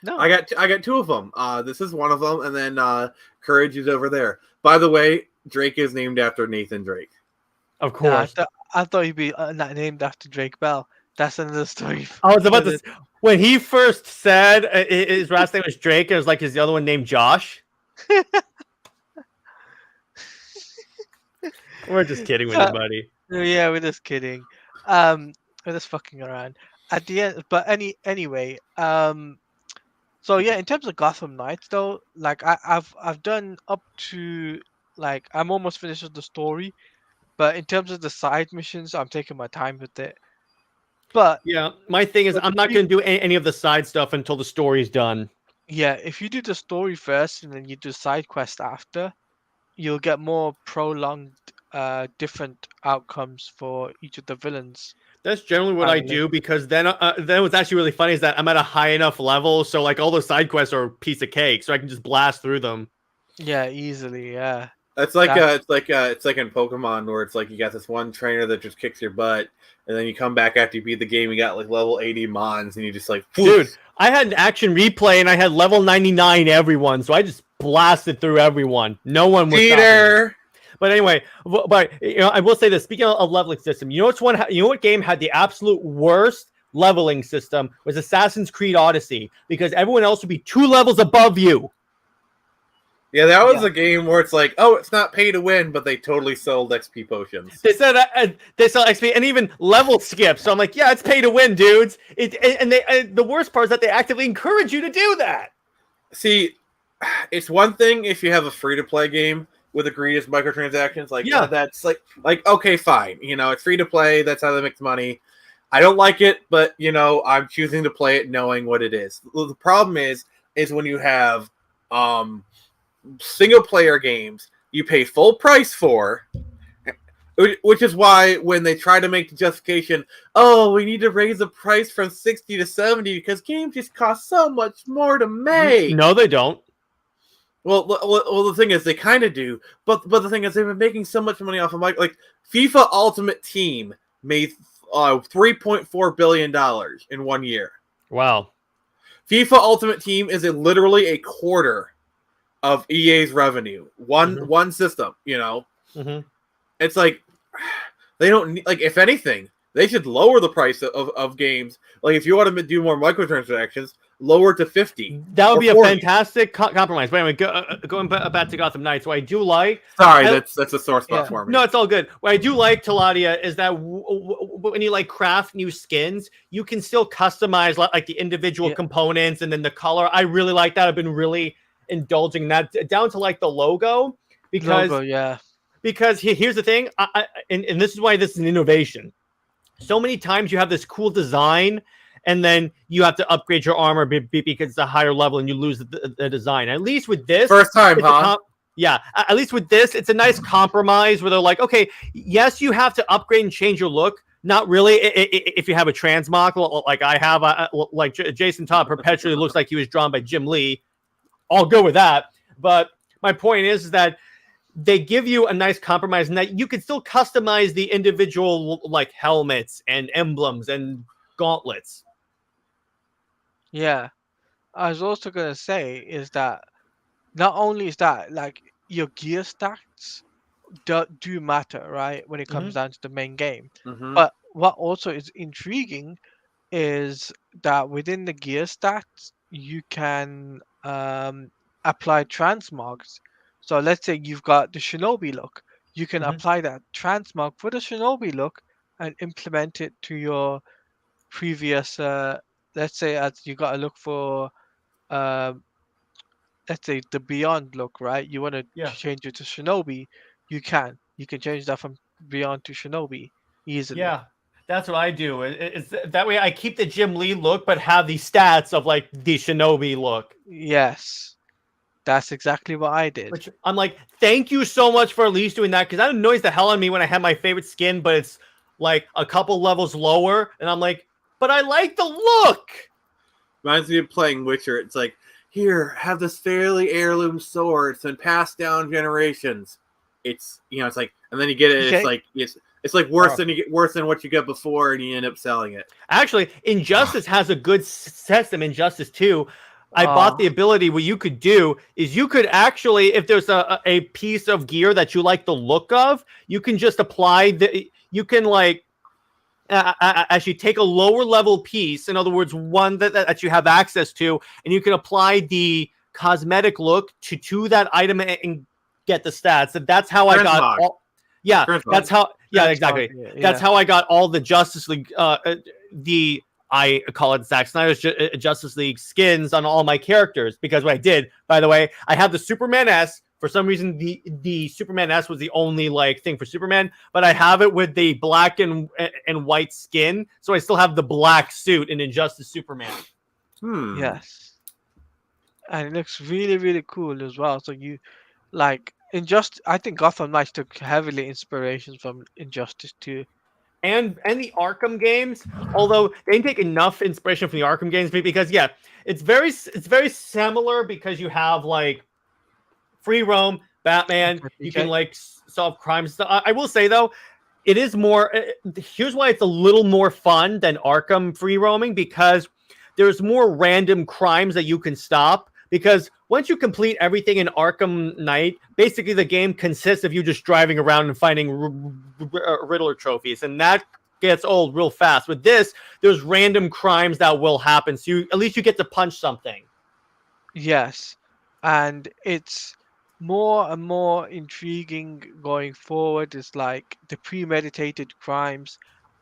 I no, got two of them. This is one of them, and then Courage is over there. By the way, Drake is named after Nathan Drake. Of no. course. I thought you'd be not named after Drake Bell. That's another story. I was about For to. the, When he first said his last name was Drake, it was like his the other one named Josh. We're just kidding with you, so, buddy. yeah, we're just kidding. We're just fucking around. At the end, but anyway. So yeah, in terms of Gotham Knights though, like I've done up to like I'm almost finished with the story, but in terms of the side missions, I'm taking my time with it. But Yeah, my thing is but I'm if not you going to do any of the side stuff until the story's done. yeah, if you do the story first and then you do side quest after, you'll get more prolonged different outcomes for each of the villains That's generally what I finally. do because then what's actually really funny is that I'm at a high enough level, so like all those side quests are a piece of cake, so I can just blast through them. Yeah, easily, yeah. It's like That it's like in Pokemon where it's like you got this one trainer that just kicks your butt, and then you come back after you beat the game, you got like level 80 Mons, and you just like Dude, whoosh. I had an action replay and I had level 99 everyone, so I just blasted through everyone. No one was stopping me. Cheater. But anyway, but I will say this. Speaking of leveling system, you know what game had the absolute worst leveling system was Assassin's Creed Odyssey because everyone else would be 2 levels above you. Yeah, that was yeah. a game where it's like, oh, it's not pay to win, but they totally sold XP potions. They sell XP and even level skip. So I'm like, yeah, it's pay to win, dudes. The worst part is that they actively encourage you to do that. See, it's one thing if you have a free to play game with egregious microtransactions, like Yeah. that's like okay, fine, it's free to play. That's how they make the money. I don't like it, but I'm choosing to play it knowing what it is. The problem is when you have single player games you pay full price for, which is why when they try to make the justification, oh, we need to raise the price from 60 to 70 because games just cost so much more to make. No, they don't. Well, the thing is, they kind of do, but the thing is, they've been making so much money off of like FIFA Ultimate Team made $3.4 billion in 1 year. Wow. FIFA Ultimate Team is literally a quarter of EA's revenue. One system, Mm-hmm. It's like they don't need, like, if anything, they should lower the price of games. Like if you want to do more microtransactions, lower it to 50. That would or be a 40. fantastic compromise. But anyway, going back to Gotham Knights, what I do like. Sorry, that's a sore spot Yeah. for me. No, it's all good. What I do like, Taladia, is that when you like craft new skins, you can still customize like the individual Yeah. components and then the color. I really like that. I've been really indulging that down to like the logo because Logo, yeah. here's the thing, and this is why this is an innovation. So many times you have this cool design and then you have to upgrade your armor because it's a higher level and you lose the design. At least with this, First time, it's huh? yeah, at least with this, it's a nice compromise where they're like, okay, yes, you have to upgrade and change your look. Not really if you have a transmog like I have, like Jason Todd perpetually looks like he was drawn by Jim Lee. I'll go with that. But my point is that they give you a nice compromise and that you can still customize the individual like helmets and emblems and gauntlets. Yeah. I was also gonna say is that not only is that like your gear stats do matter, right, when it comes Mm-hmm. down to the main game. Mm-hmm. But what also is intriguing is that within the gear stats you can apply transmogs. So let's say you've got the shinobi look, you can Mm-hmm. apply that transmog for the shinobi look and implement it to your previous let's say as you got to look for um let's say the beyond look, right? You want to Yeah. change it to shinobi, you can change that from beyond to Shinobi easily. Yeah, that's what I do. It's that way I keep the Jim Lee look, but have the stats of like the Shinobi look. Yes, that's exactly what I did. Which I'm like, thank you so much for at least doing that because that annoys the hell out of me when I have my favorite skin, but it's like a couple levels lower, and I'm like, but I like the look. Reminds me of playing Witcher. It's like, here, have this fairly heirloom sword. It's been passed down generations. It's it's like, and then you get it. Okay. It's like worse than you get worse than what you got before, and you end up selling it. Actually, Injustice has a good system. Injustice 2. I bought Uh, the ability. What you could do is you could actually, if there's a piece of gear that you like the look of, you can just apply the. You can like actually take a lower level piece. In other words, one that you have access to, and you can apply the cosmetic look to that item and get the stats. And that's how I got Transmog. all. Yeah, Transmog. that's how. Yeah, Transmog, exactly. yeah, That's yeah. how I got all the Justice League. I call it Zack Snyder's Justice League skins on all my characters because what I did, by the way, I have the Superman S. For some reason, the Superman S was the only like thing for Superman, but I have it with the black and white skin, so I still have the black suit in Injustice Superman. Yes, and it looks really, really cool as well. So you like I think Gotham Knights took heavily inspirations from Injustice 2. And the Arkham games, although they didn't take enough inspiration from the Arkham games because yeah, it's very similar because you have like free roam, Batman. Okay, You can PK. like solve crimes. I will say though, it is more. Here's why it's a little more fun than Arkham free roaming because there's more random crimes that you can stop. Because once you complete everything in Arkham Knight, basically the game consists of you just driving around and finding Riddler trophies, and that gets old real fast. With this, there's random crimes that will happen, so at least you get to punch something. Yes, and it's more and more intriguing going forward. It's like the premeditated crimes.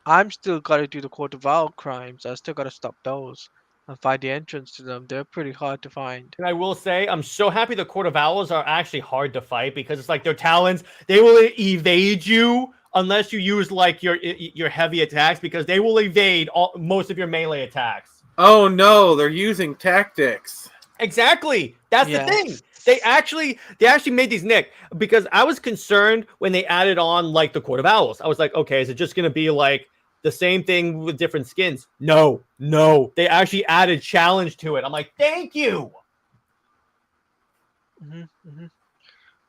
I'm still gotta do the Court of Owl crimes. I still gotta stop those and find the entrance to them. They're pretty hard to find. And I will say, I'm so happy the Court of Owls are actually hard to fight because it's like their talons, they will evade you unless you use like your heavy attacks because they will evade most of your melee attacks. Oh no, they're using tactics. Exactly. That's the thing. Yes. They actually made these Nick because I was concerned when they added on like the Court of Owls. I was like, okay, is it just gonna be like the same thing with different skins? No. They actually added challenge to it. I'm like, thank you. Hmm.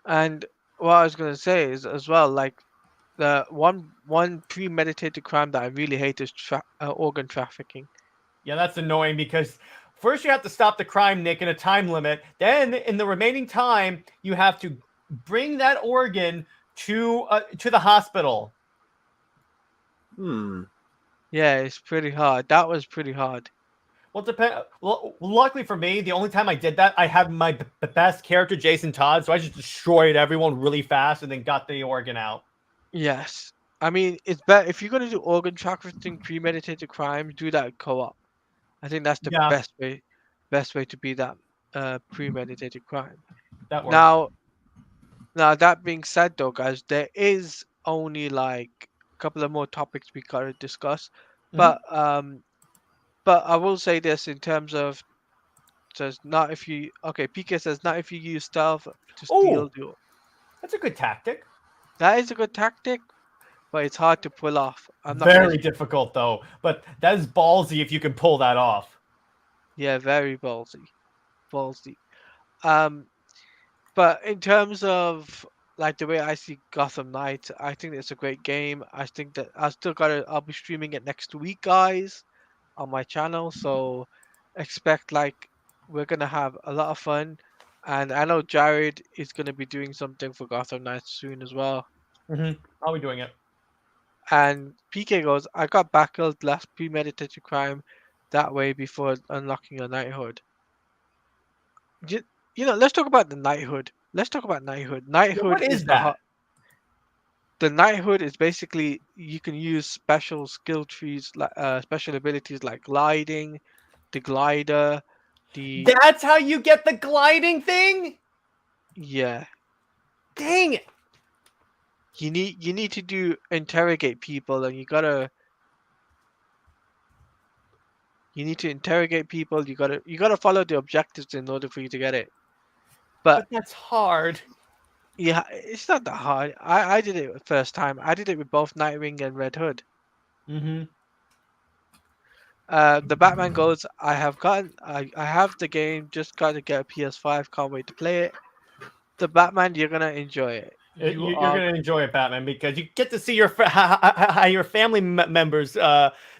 And what I was gonna say is as well, like the one premeditated crime that I really hate is organ trafficking. Yeah, that's annoying because first you have to stop the crime, Nick, in a time limit. Then in the remaining time, you have to bring that organ to the hospital. Yeah, it's pretty hard. That was pretty hard. Well, luckily for me, the only time I did that, I had my best character, Jason Todd, so I just destroyed everyone really fast and then got the organ out. Yes. I mean, it's better if you're gonna do organ trafficking, premeditated crime, do that co-op. I think that's the Yeah, best way to be that premeditated crime. that works. Now that being said though, guys, there is only like a couple of more topics we gotta discuss. Mhm. But I will say this in terms of says not if you okay, PK says not if you use stealth to steal Oh, the that's a good tactic. that is a good tactic, but it's hard to pull off. I'm not gonna Very difficult though, but that is ballsy if you can pull that off. yeah, very ballsy. Ballsy. Um but in terms of like the way I see Gotham Knights, I think it's a great game. I think that I'll be streaming it next week, guys, on my channel. So expect like we're gonna have a lot of fun. And I know Jared is gonna be doing something for Gotham Knights soon as well. I'll be doing it. And PK goes, I got backled last premeditated crime that way before unlocking a knighthood. You, let's talk about the knighthood. Let's talk about knighthood. Yeah, Knighthood what is is that? the knighthood is basically you can use special skill trees like special abilities like gliding, the glider, the That's how you get the gliding thing? yeah. Dang it. you need to do interrogate people, and you need to interrogate people. You gotta follow the objectives in order for you to get it. But But that's hard. yeah, it's not that hard. I did it the first time. I did it with both Nightwing and Red Hood. Mm-hmm. The Batman goes. I have the game. Just got to get a PS5. Can't wait to play it. The Batman, you're gonna enjoy it. You You're are, gonna enjoy it, Batman, because you get to see how your family members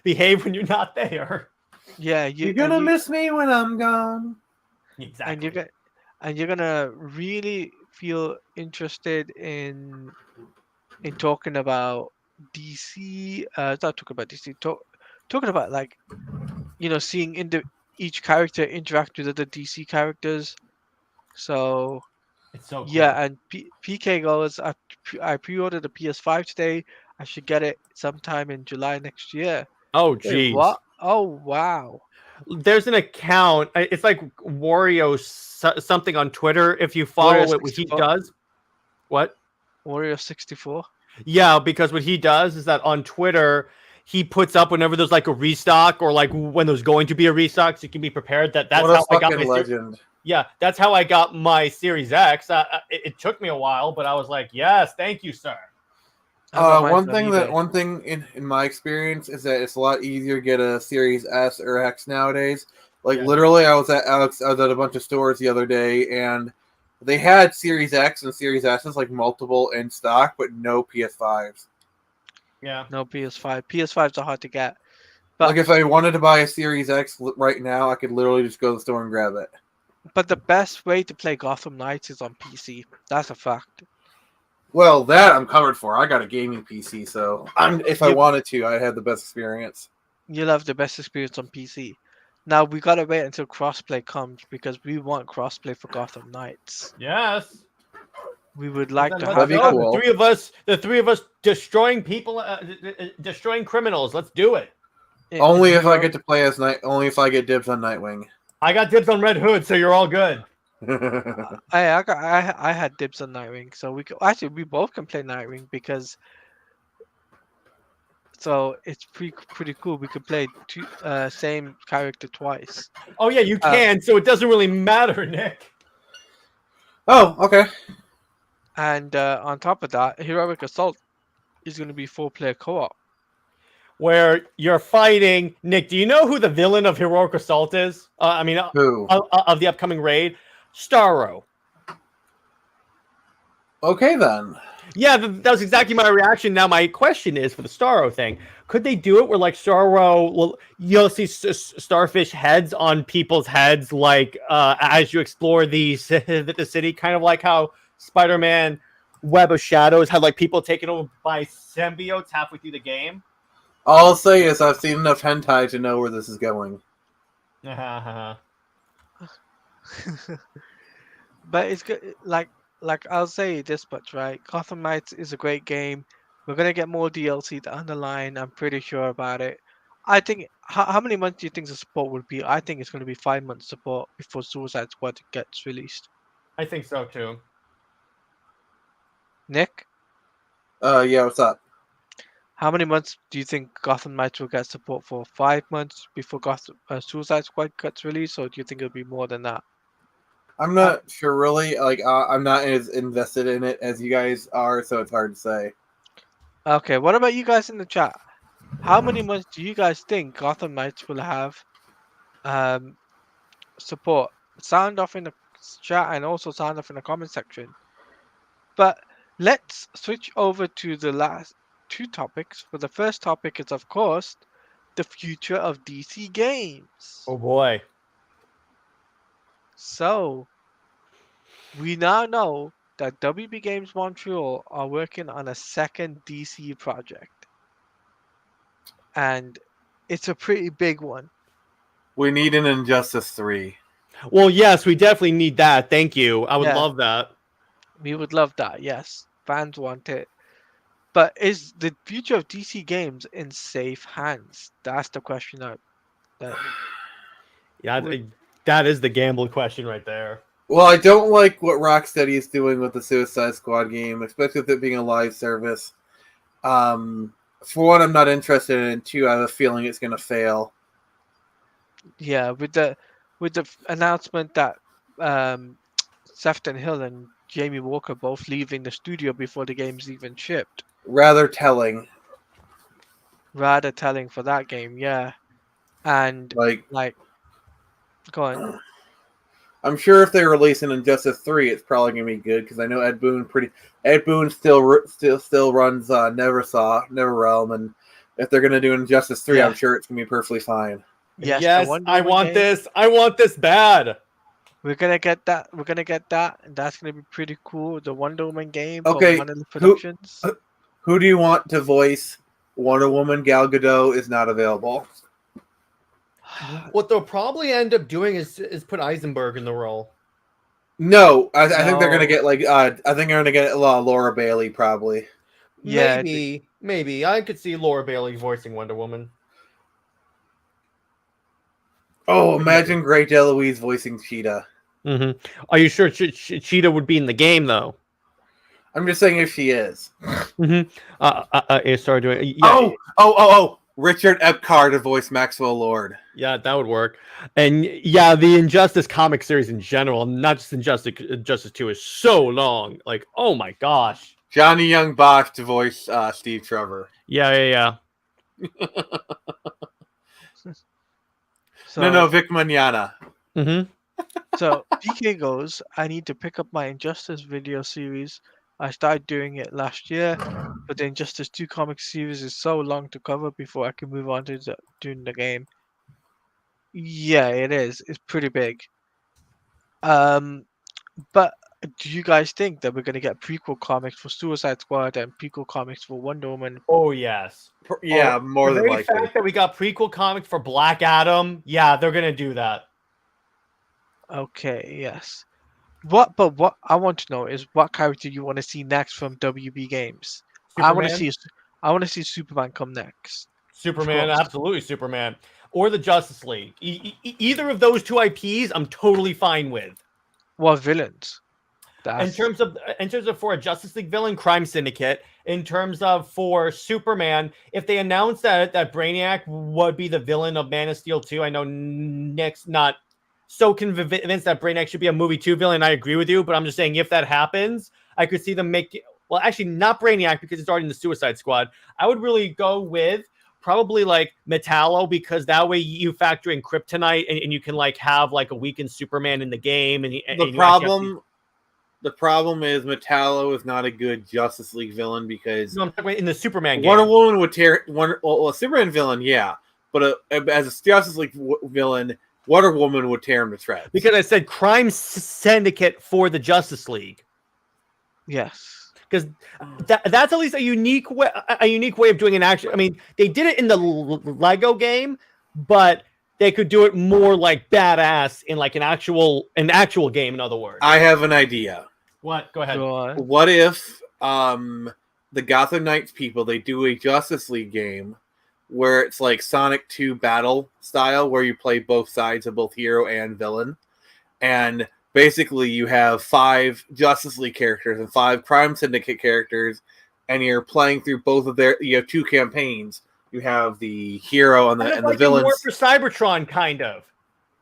behave when you're not there. yeah. You're gonna miss me when I'm gone. And you're Exactly. gonna and you're gonna really feel interested in talking about DC. Not talking about DC. Talking about like seeing each character interact with other DC characters. So It's so cool. yeah, and PK goes. I pre-ordered the PS5 today. I should get it sometime in July next year. Oh, Wait, geez. what? Oh wow. There's an account. It's like Wario something on Twitter. If you Warrior follow it, what he 64. does. What? Warrior 64. Yeah, because what he does is that on Twitter, he puts up whenever there's like a restock or like when there's going to be a restock, so you can be prepared. That's What a how I got fucking my legend. yeah, that's how I got my Series X. It took me a while, but I was like, yes, thank you, sir. I got mine One on thing eBay. in my experience is that it's a lot easier to get a Series S or X nowadays. Like Yeah. literally, I was at a bunch of stores the other day, and they had Series X and Series S's like multiple in stock, but no PS5s. Yeah. No PS5. PS5s are hard to get. Like But if I wanted to buy a Series X right now, I could literally just go to the store and grab it. but the best way to play Gotham Knights is on PC. That's a fact. Well, that I'm covered for. I got a gaming PC, so if I You wanted to, I'd have the best experience. you'll have the best experience on PC. Now we gotta wait until crossplay comes because we want crossplay for Gotham Knights. Yes. We would Well, like then to let's have That'd be go. that. cool. The three of us destroying people, destroying criminals. Let's do it. Only if I You get to play as Night. Only if I get dibs on Nightwing. I got dibs on Red Hood, so you're all good. I had dibs on Nightwing, so we both can play Nightwing because so it's pretty cool. We could play same character twice. Oh yeah, you Uh, can. So it doesn't really matter, Nick. Oh, okay. And on top of that, Heroic Assault is going to be 4-player co-op. Where you're fighting Nick. Do you know who the villain of Heroic Assault is? Who? Of the upcoming raid, Starro. Okay then. Yeah, that was exactly my reaction. Now my question is for the Starro thing: could they do it where like Starro, you'll see starfish heads on people's heads, like as you explore the city, kind of like how Spider-Man: Web of Shadows had like people taken over by symbiotes halfway through the game. All I'll say is I've seen enough hentai to know where this is going. But it's good. Like I'll say this much, right? Gotham Knights is a great game. We're gonna get more DLC down the line. I'm pretty sure about it. I think how many months do you think the support will be? I think it's going to be 5 months support before Suicide Squad gets released. I think so too. Nick, Yeah, what's up? how many months do you think Gotham Knights will get support for? 5 months before Suicide Squad gets released, or do you think it'll be more than that? I'm not sure really. Like, I'm not as invested in it as you guys are, so it's hard to say. Okay, what about you guys in the chat? How many months do you guys think Gotham Knights will have support? Sound off in the chat and also sound off in the comment section. But let's switch over to the last two topics. For the first topic is, of course, the future of DC games. Oh boy. So, we now know that WB Games Montreal are working on a second DC project. And it's a pretty big one. We need an Injustice 3. Well, yes, we definitely need that. Thank you. I would Yeah. love that. We would love that, yes. Fans want it. But is the future of DC games in safe hands? That's the question that Yeah, Would- that is the gamble question right there. Well, I don't like what Rocksteady is doing with the Suicide Squad game, especially with it being a live service. For one, I'm not interested in it. Two, I have a feeling it's going to fail. Yeah, with the announcement that um, Sefton Hill and Jamie Walker both leaving the studio before the game's even shipped. Rather telling. Rather telling for that game, yeah. And Like, like, go on. I'm sure if they release an Injustice 3, it's probably going to be good because I know Ed Boon still runs NetherRealm, and if they're going to do Injustice 3, Yeah. I'm sure it's going to be perfectly fine. Yes, the Yes, Wonder I Woman want game. this. I want this bad. We're gonna get that. We're gonna get that, and that's gonna be pretty cool. The Wonder Woman game from Okay, Monolith who Productions. who do you want to voice Wonder Woman? Gal Gadot is not available. What they'll probably end up doing is put Eisenberg in the role. No, I think they're going to No. get I think they're going to get Laura Bailey probably. Yeah, Maybe I could see Laura Bailey voicing Wonder Woman. Oh, imagine Grey DeLuise voicing Cheetah. Mm-hmm. Are you sure Cheetah would be in the game though? I'm just saying if she is. Mm-hmm. Sorry, doing. Yeah. Oh! Richard Epcar to voice Maxwell Lord. Yeah, that would work. And yeah, the Injustice comic series in general, not just Injustice 2, is so long. Like, oh my gosh. Johnny Young Bosch to voice Steve Trevor. Yeah. So, No, Vic Mignogna. Mm-hmm. So PK goes, I need to pick up my Injustice video series. I started doing it last year, but the Injustice 2 comic series is so long to cover before I can move on to doing the game. Yeah, it is. It's pretty big. But do you guys think that we're gonna get prequel comics for Suicide Squad and prequel comics for Wonder Woman? Oh yes. Yeah, more the than very likely. fact that we got prequel comics for Black Adam, yeah, they're gonna do that. Okay, yes. What I want to know is what character you want to see next from WB Games. I want to Superman? see I want to see Superman come next. Superman, course. absolutely Superman, or the Justice League. Either of those two IPs, I'm totally fine with. What villains? In terms of for a Justice League villain, Crime Syndicate. In terms of for Superman, if they announce that Brainiac would be the villain of Man of Steel 2, I know Nick's not so convinced that Brainiac should be a movie 2 villain. I agree with you, but I'm just saying if that happens, I could see them make well, actually not Brainiac because it's already in the Suicide Squad. I would really go with probably like Metallo because that way you factor in Kryptonite and you can like have like a weakened Superman in the game. And the problem is Metallo is not a good Justice League villain because I'm talking in the Superman game. Wonder Woman would tear a Superman villain, yeah, but as a Justice League villain, Wonder Woman would tear him to shreds. Because I said Crime Syndicate for the Justice League. Yes. Because that's at least a unique way of doing an action. I mean, they did it in the Lego game, but they could do it more like badass in like an actual game. In other words, I have an idea. What? Go ahead. Go on. What if the Gotham Knights people they do a Justice League game where it's like Sonic 2 battle style where you play both sides of both hero and villain, and basically you have 5 Justice League characters and 5 Crime Syndicate characters, and you're playing through both of their. You have 2 campaigns. You have the hero and the villains. More for Cybertron, kind of.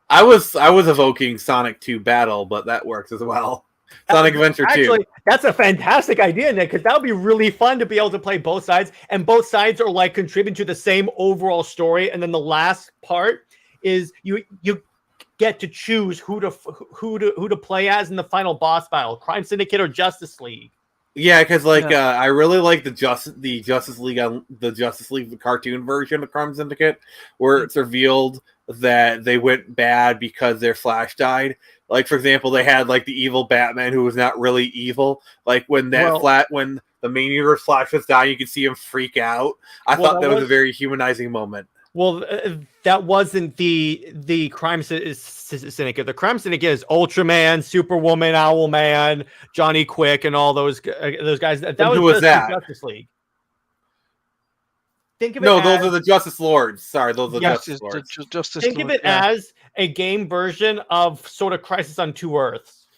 I was evoking Sonic 2 Battle, but that works as well. Sonic Adventure 2. Actually, that's a fantastic idea, Nick, because that would be really fun to be able to play both sides, and both sides are like contributing to the same overall story. And then the last part is you get to choose who to play as in the final boss battle, Crime Syndicate or Justice League. Yeah, because I really like the Justice League cartoon version of Crime Syndicate, where it's revealed that they went bad because their Flash died. Like, for example, they had like the evil Batman who was not really evil. Like when when the main universe Flash was dying, you could see him freak out. I thought that was a very humanizing moment. Well, that wasn't the Crime Syndicate. The Crime Syndicate is Ultraman, Superwoman, Owlman, Johnny Quick, and all those guys. Who was that? Justice League. Think of those are the Justice Lords. Sorry, those are the Justice Lords. Think of it as a game version of sort of Crisis on Two Earths.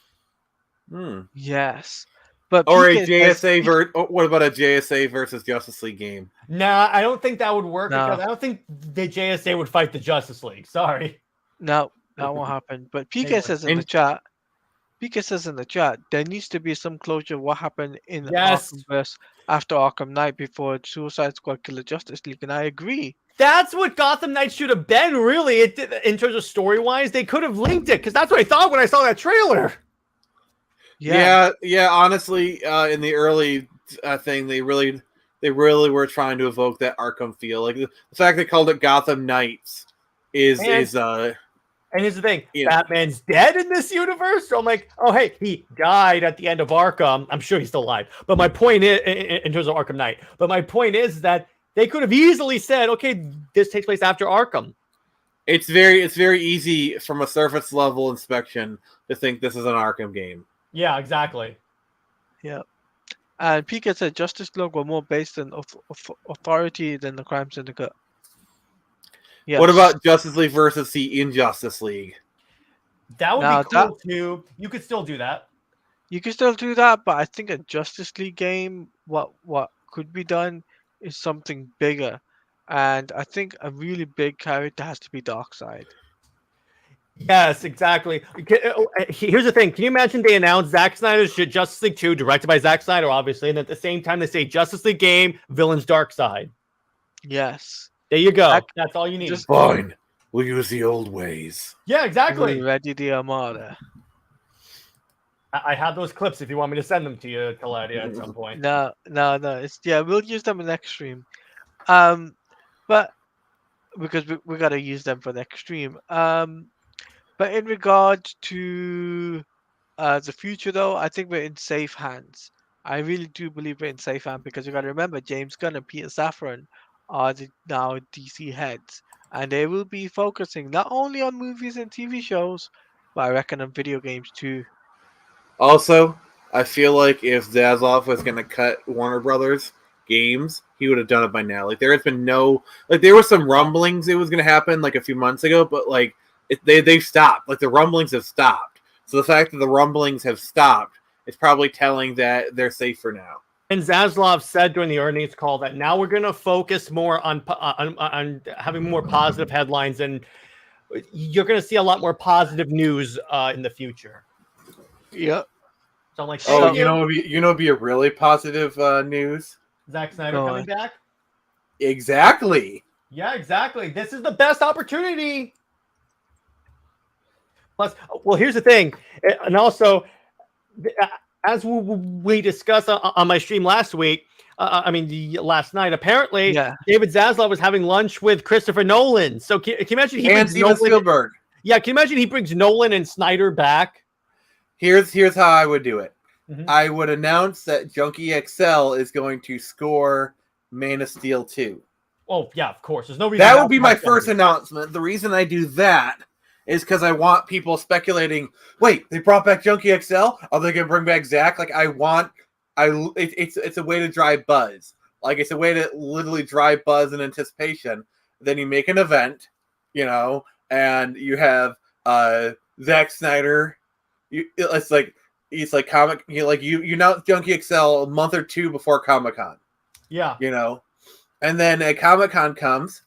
Hmm. Yes, but Or a PK says what about a JSA versus Justice League game? Nah, I don't think that would work because no, I don't think the JSA would fight the Justice League. Sorry. no, that won't happen. But They PK would. says in the And chat, PK says in the chat, there needs to be some closure of what happened in Yes. Arkhamverse after Arkham Knight before Suicide Squad killed the Justice League, and I agree. That's what Gotham Knights should have been, really. In terms of story-wise, they could have linked it, because that's what I thought when I saw that trailer. yeah. Honestly, in the early thing, they really were trying to evoke that Arkham feel. Like the fact they called it Gotham Knights is And here's the thing, Yeah. Batman's dead in this universe. So I'm like, oh, hey, he died at the end of Arkham. I'm sure he's still alive. But my point is, in terms of Arkham Knight, but my point is that they could have easily said, okay, this takes place after Arkham. it's very easy from a surface level inspection to think this is an Arkham game. Yeah, exactly. Yeah. And PK said Justice League were more based on authority than the Crime Syndicate. Yes. What about Justice League versus the Injustice League? That would Now be cool, too. You could still do that. You can still do that, but I think a Justice League game, what could be done is something bigger, and I think a really big character has to be Darkseid. Yes, exactly. Here's the thing. Can you imagine they announced Zack Snyder's Justice League 2, directed by Zack Snyder, obviously, and at the same time they say Justice League game, villains Darkseid. Yes. There you go. That's all you need. Fine. We'll use the old ways. Yeah, exactly. Ready the Armada. I have those clips if you want me to send them to you, Kaladia, at some point. No. It's we'll use them in next stream. But because we gotta use them for next stream. But in regards to the future, though, I think we're in safe hands. I really do believe we're in safe hands because you got to remember James Gunn and Peter Safran are now DC heads, and they will be focusing not only on movies and TV shows, but I reckon on video games too. Also, I feel like if Zaslav was going to cut Warner Brothers games, he would have done it by now. Like there has been there were some rumblings it was going to happen like a few months ago, but like they've stopped. Like the rumblings have stopped. So the fact that the rumblings have stopped is probably telling that they're safe for now. And Zaslav said during the earnings call that now we're going to focus more on having more positive headlines, and you're going to see a lot more positive news in the future. Yep. So I'm like, you know, it'd be a really positive news. Zack Snyder coming back. Exactly. Yeah, exactly. This is the best opportunity. Plus, well, here's the thing, and also, as we discussed on my stream last week, last night, apparently, David Zaslav was having lunch with Christopher Nolan. So can you imagine he and Steven Spielberg? Yeah, can you imagine he brings Nolan and Snyder back? Here's how I would do it. Mm-hmm. I would announce that Junkie XL is going to score Man of Steel 2. Oh, yeah, of course. There's no reason that would be my first announcement. The reason I do that is because I want people speculating, wait, they brought back Junkie XL? Are they going to bring back Zach? Like, it's a way to drive buzz. Like, it's a way to literally drive buzz and anticipation. Then you make an event, and you have Zack Snyder. It's like comic. You announce Junkie XL a month or two before Comic-Con. Yeah. And then a Comic-Con comes.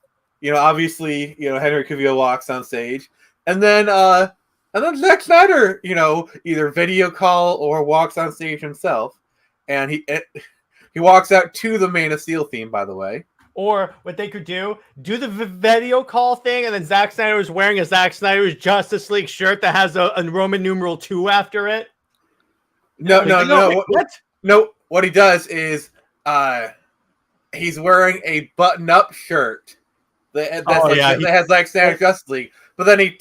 Obviously, Henry Cavill walks on stage. And then Zack Snyder, either video call or walks on stage himself, and he walks out to the Man of Steel theme, by the way. Or what they could do the video call thing, and then Zack Snyder is wearing a Zack Snyder's Justice League shirt that has a Roman numeral 2 after it. No. What? No, what he does is he's wearing a button-up shirt that has Zack Snyder's Justice League. But then he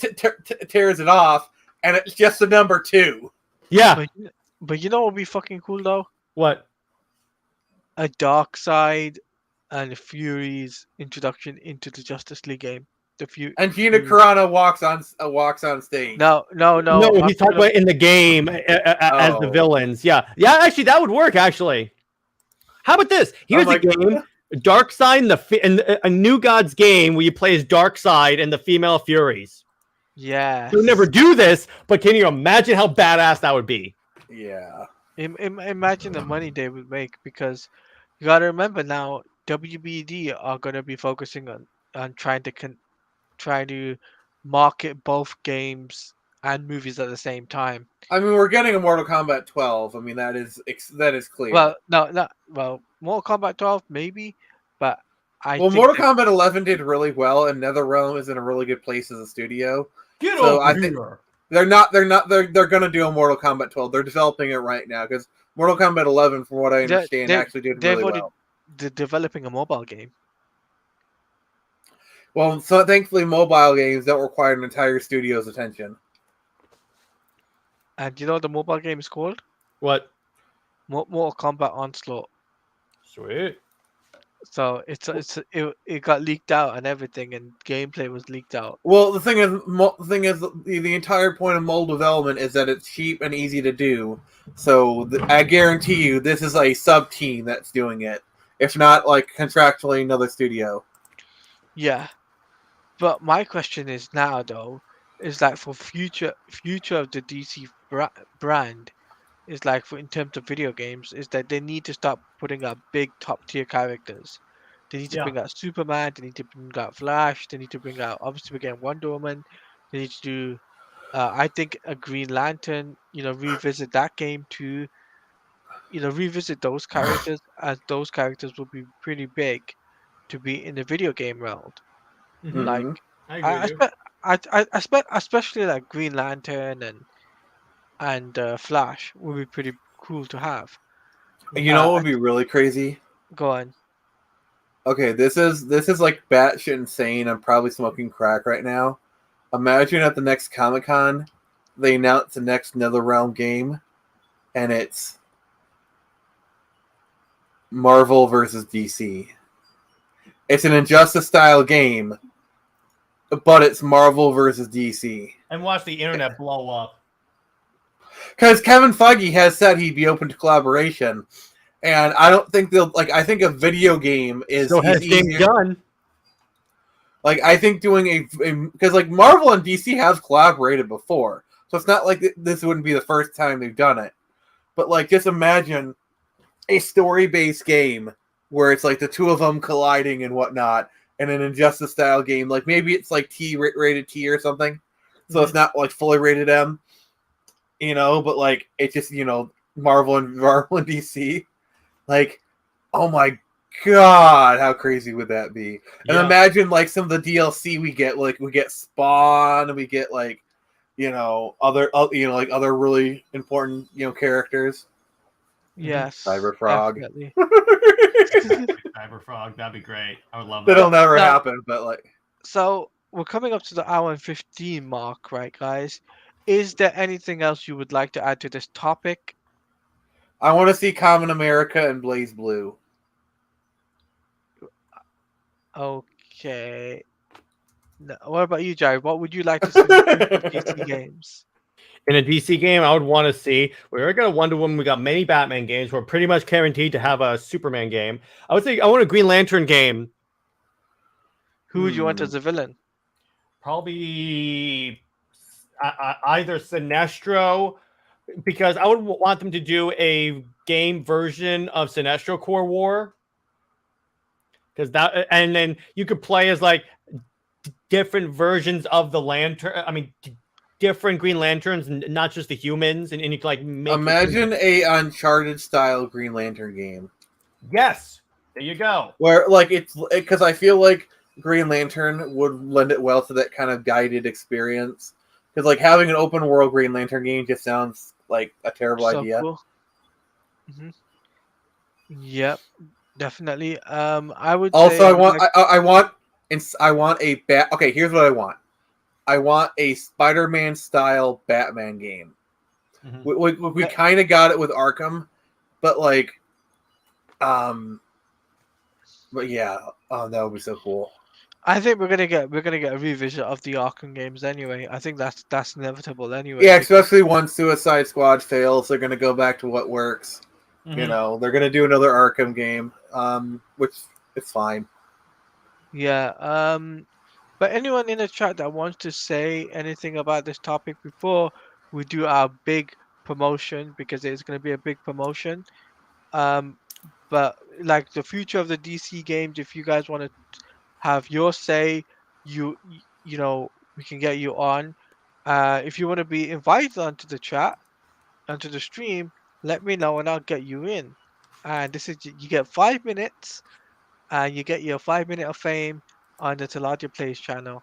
tears it off, and it's just the number 2. Yeah. But you know what would be fucking cool, though? What? A Darkseid and Fury's introduction into the Justice League game. And Gina Carano walks on stage. No. He's talking about in the game as the villains. Yeah, actually, that would work, actually. How about this? Here's a game. Darkseid in a New Gods game where you play as Darkseid and the female Furies. Yeah. You'll never do this, but can you imagine how badass that would be? Yeah. Imagine the money they would make, because you gotta remember now WBD are gonna be focusing on trying to market both games and movies at the same time. I mean, we're getting a Mortal Kombat 12. I mean, that is clear. Well, no, not well. Mortal Kombat 12 maybe, but I Well, think Mortal that Kombat 11 did really well, and NetherRealm is in a really good place as a studio. Get So over I think here. they're gonna do a Mortal Kombat 12. They're developing it right now because Mortal Kombat 11, from what I they understand, they actually did they've really already well. developing a mobile game. Well, so thankfully, mobile games don't require an entire studio's attention. And you know what the mobile game is called? What? Mortal Kombat Onslaught. Sweet. So it got leaked out and everything, and gameplay was leaked out. Well, the entire point of mobile development is that it's cheap and easy to do. So I guarantee you, this is a sub team that's doing it, if not like contractually another studio. Yeah, but my question is now though, is like for future of the DC brand, is like for in terms of video games, is that they need to start putting out big top tier characters. They need to Yeah. bring out Superman. They need to bring out Flash. They need to bring out, obviously again, Wonder Woman. They need to do, I think, a Green Lantern. Revisit that game too. Revisit those characters, as those characters will be pretty big to be in the video game world. Mm-hmm. Like Mm-hmm. I agree I, with I, you. spe- especially like Green Lantern and Flash would be pretty cool to have. You know what I would be really crazy? Go on. Okay, this is like batshit insane. I'm probably smoking crack right now. Imagine at the next Comic Con, they announce the next NetherRealm game, and it's Marvel versus DC. It's an Injustice style game, but it's Marvel versus DC. And watch the internet blow up. Because Kevin Feige has said he'd be open to collaboration, and I don't think they'll like. I think a video game So is has James easier. Gunn. Like I think doing because like Marvel and DC have collaborated before, so it's not like this wouldn't be the first time they've done it. But like, just imagine a story-based game where it's like the two of them colliding and whatnot, and an Injustice style game. Like maybe it's like rated T or something, so it's not like fully rated M. But like it's just Marvel and DC. Like, oh my god, how crazy would that be? And Yeah. imagine like some of the DLC we get, like we get Spawn, and we get like other like other really important characters. Yes, Cyberfrog. definitely. Cyberfrog, that'd be great. I would love That'll that. never Now, happen, but like so we're coming up to the hour and 15 mark, right, guys? Is there anything else you would like to add to this topic? I want to see Common America and Blaze Blue. Okay. No, what about you, Jared? What would you like to see in future DC games? In a DC game, I would want to see. We already got a Wonder Woman. We got many Batman games. We're pretty much guaranteed to have a Superman game. I would say I want a Green Lantern game. Who would you want as a villain? Probably either Sinestro, because I would want them to do a game version of Sinestro Corps War. Because and then you could play as like different versions of the Lantern. I mean, different Green Lanterns, and not just the humans. And you could like make Imagine a Uncharted style Green Lantern game. Yes, there you go. Where like it's because I feel like Green Lantern would lend it well to that kind of guided experience. Because like having an open world Green Lantern game just sounds like a terrible idea. Cool. Yep, definitely. I would Also, say I want a bat. Okay, here's what I want. I want a Spider-Man style Batman game. Mm-hmm. We kind of got it with Arkham, but like, but yeah, that would be so cool. I think we're gonna get a revision of the Arkham games anyway. I think that's inevitable anyway. Yeah, especially once Suicide Squad fails, they're gonna go back to what works. Mm-hmm. They're gonna do another Arkham game, which it's fine. Yeah. But anyone in the chat that wants to say anything about this topic before we do our big promotion because it's going to be a big promotion. Um, but like the future of the DC games, if you guys want to have your say, you know we can get you on. If you want to be invited onto the chat, onto the stream, let me know and I'll get you in. And this is you get 5 minutes, and you get your 5 minute of fame on the Taladia Plays channel.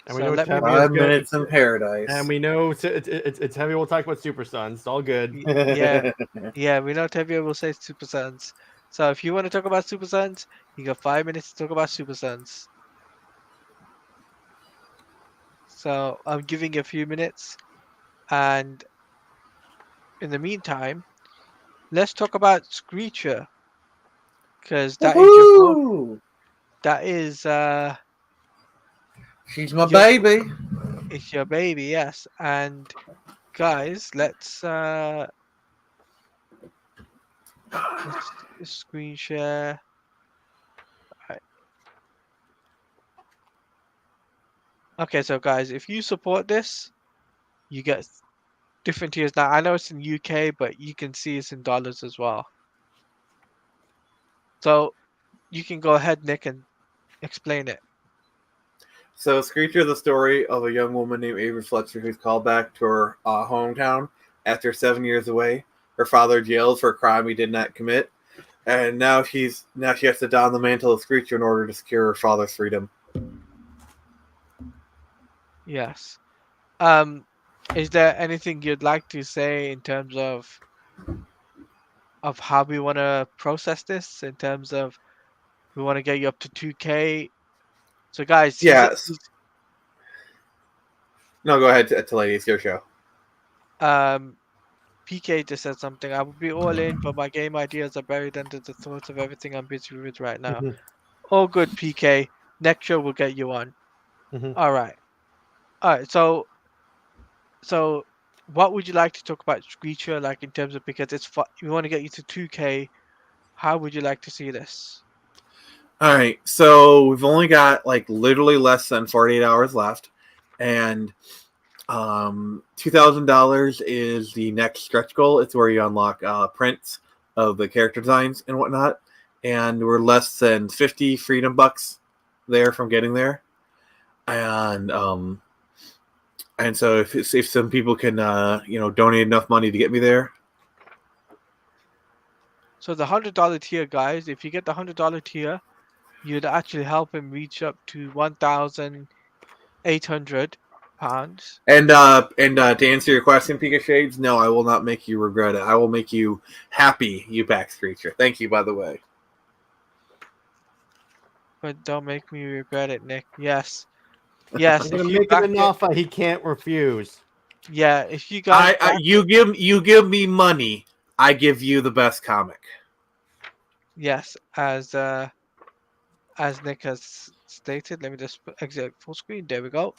And we So know let me Tevye is 5 minutes good. in paradise. And we know it's Tevye will talk about Super Sons. It's all good. yeah, yeah, we know Tevye will say Super Sons. So if you want to talk about Super Sons, you got 5 minutes to talk about Super Sons. So I'm giving you a few minutes, and in the meantime, let's talk about Screecher, because that is your Woohoo! that is She's my your baby. it's your baby, yes. And guys, let's screen share. Right. Okay, so guys, if you support this, you get different tiers. Now I know it's in UK, but you can see it's in dollars as well. So you can go ahead, Nick, and explain it. So, Screecher is the story of a young woman named Avery Fletcher who's called back to her hometown after 7 years away. Her father jailed for a crime he did not commit, and now she has to don the mantle of Screecher in order to secure her father's freedom. Yes. Is there anything you'd like to say in terms of how we want to process this? In terms of we want to get you up to 2K. So guys, Yes. No, go ahead, Lady. It's your show. PK just said something. I would be all in, but my game ideas are buried under the thoughts of everything I'm busy with right now. Mhm, All good, PK. Next show we'll get you on. mhm. All right. All right. So what would you like to talk about Screecher, like in terms of because we want to get you to 2K. How would you like to see this? All right, so we've only got like literally less than 48 hours left, and $2,000 is the next stretch goal. It's where you unlock prints of the character designs and whatnot, and we're less than 50 freedom bucks there from getting there, and so if some people can donate enough money to get me there. So the $100 tier, guys, if you get the $100 tier, you'd actually help him reach up to £1,800. And to answer your question, Pika Shades, no, I will not make you regret it. I will make you happy, you back Screecher. Thank you, by the way. But don't make me regret it, Nick. Yes. Yes, I'm if gonna you make it back an it, offer he can't refuse. yeah, if you guys back You give me money, I give you the best comic. yes, as Nick has stated, let me just exit full screen. There we go.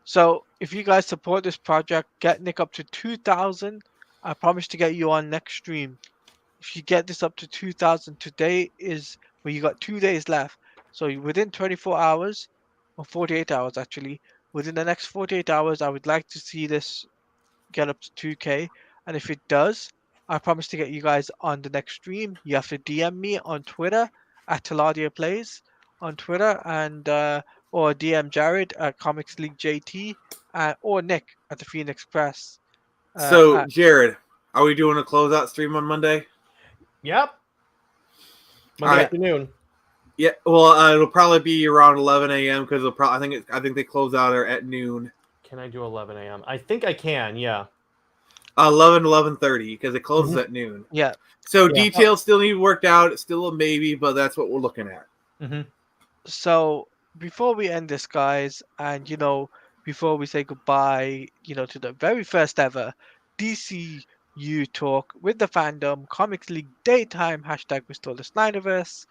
So if you guys support this project, get Nick up to 2,000. I promise to get you on next stream. If you get this up to 2,000, today is well, you got 2 days left. So within 24 hours, or 48 hours actually, within the next 48 hours, I would like to see this get up to 2K. And if it does, I promise to get you guys on the next stream. You have to DM me on Twitter at Taladia Plays on Twitter, and or DM Jared at Comics League JT, or Nick at the Phoenix Press. So, Jared, are we doing a closeout stream on Monday? Yep. All Monday right. afternoon. Yeah, well, it'll probably be around 11 a.m. because I think they close out at noon. Can I do 11 a.m.? I think I can. Yeah. 11:30 because it closes Mhm. at noon. Yeah. So Yeah. details still need worked out. It's still a maybe, but that's what we're looking at. Mm-hmm. So before we end this, guys, and before we say goodbye, to the very first ever DCU talk with the fandom, Comics League Daytime, hashtag Restore the Snyderverse.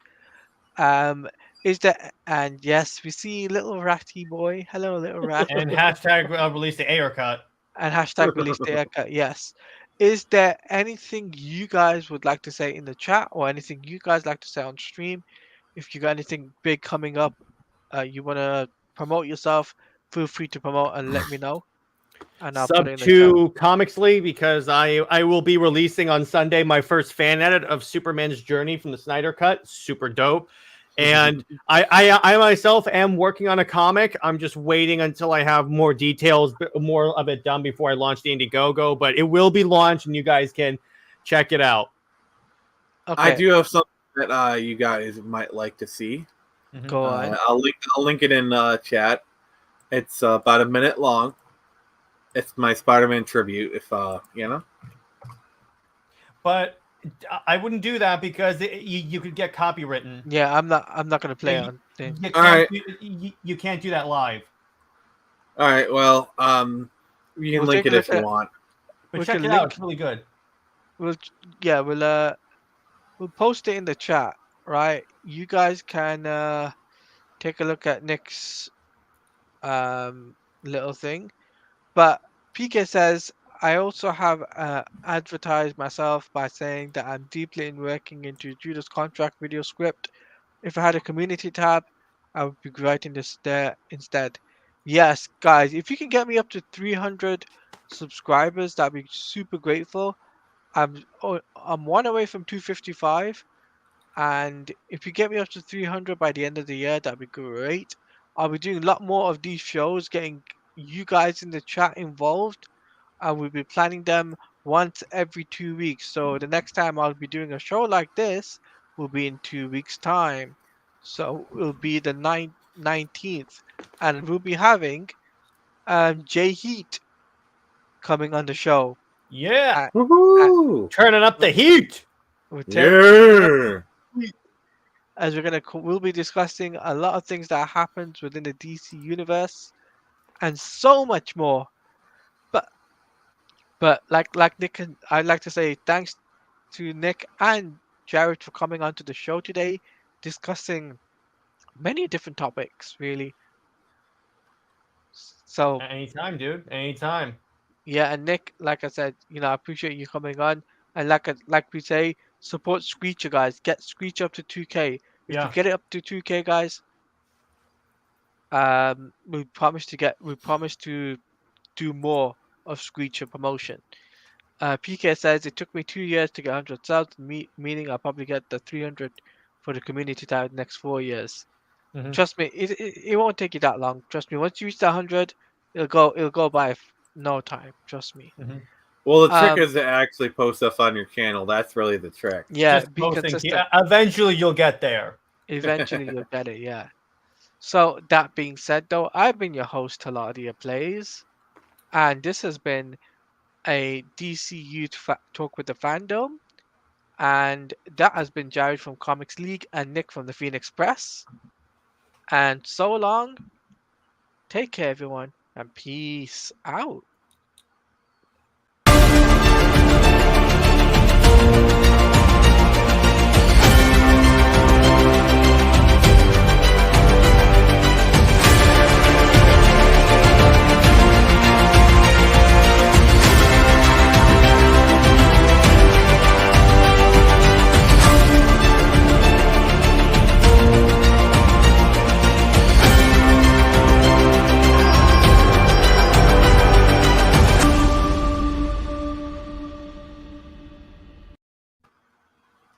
Um, is there, and yes, we see little ratty boy. Hello, little rat. And hashtag release the AR cut. And hashtag release the haircut. Yes. Is there anything you guys would like to say in the chat, or anything you guys like to say on stream? If you got anything big coming up, you want to promote yourself, feel free to promote and let me know. and I'll put Sub it in the chat. to Comics League because I will be releasing on Sunday my first fan edit of Superman's Journey from the Snyder Cut. Super dope. And I myself am working on a comic. I'm just waiting until I have more details, more of it done before I launch the Indiegogo. But it will be launched, and you guys can check it out. I Okay, do have something that you guys might like to see. go on. I'll link it in chat. It's about a minute long. It's my Spider-Man tribute. If you know, But I wouldn't do that because you could get copywritten. Yeah, I'm not gonna play You, on thing. you, All can't right. you can't do that live. All right. Well, you can We'll link take a it if look you at. want. But We check can it out; link. it's really good. We'll yeah. We'll post it in the chat. Right. You guys can take a look at Nick's little thing. But PK says, I also have advertised myself by saying that I'm deeply in working into Judah's contract video script. If I had a community tab, I would be writing this there instead. Yes, guys, if you can get me up to 300 subscribers, that'd be super grateful. I'm one away from 255, and if you get me up to 300 by the end of the year, that'd be great. I'll be doing a lot more of these shows, getting you guys in the chat involved, and we'll be planning them once every 2 weeks. So the next time I'll be doing a show like this will be in 2 weeks' time. So it'll be the 19th, and we'll be having Jay Heat coming on the show. Yeah, Woohoo! turning up the heat. Yeah. As we'll be discussing a lot of things that happened within the DC universe and so much more. But like Nick, and I'd like to say thanks to Nick and Jared for coming onto the show today, discussing many different topics. Really. So Anytime, dude. Anytime. yeah, and Nick, like I said, I appreciate you coming on, and like we say, support Screecher, guys. Get Screecher up to 2K. If we Yeah. get it up to 2K, guys, we promise to do more of Screecher promotion. PK says it took me 2 years to get 100 subs, meaning I'll probably get the 300 for the community tab the next 4 years. Trust me, it won't take you that long. Trust me, once you reach the 100, it'll go by no time. Trust me. Well, the trick is to actually post stuff on your channel. That's really the trick. Yeah, Just be posting. consistent. Eventually, you'll get there. Eventually, you'll get it. Yeah. So that being said, though, I've been your host, Taladia Plays, and this has been a DCU talk with the fandom, and that has been Jared from Comics League and Nick from the Phoenix Press. And so long, take care, everyone, and peace out.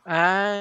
And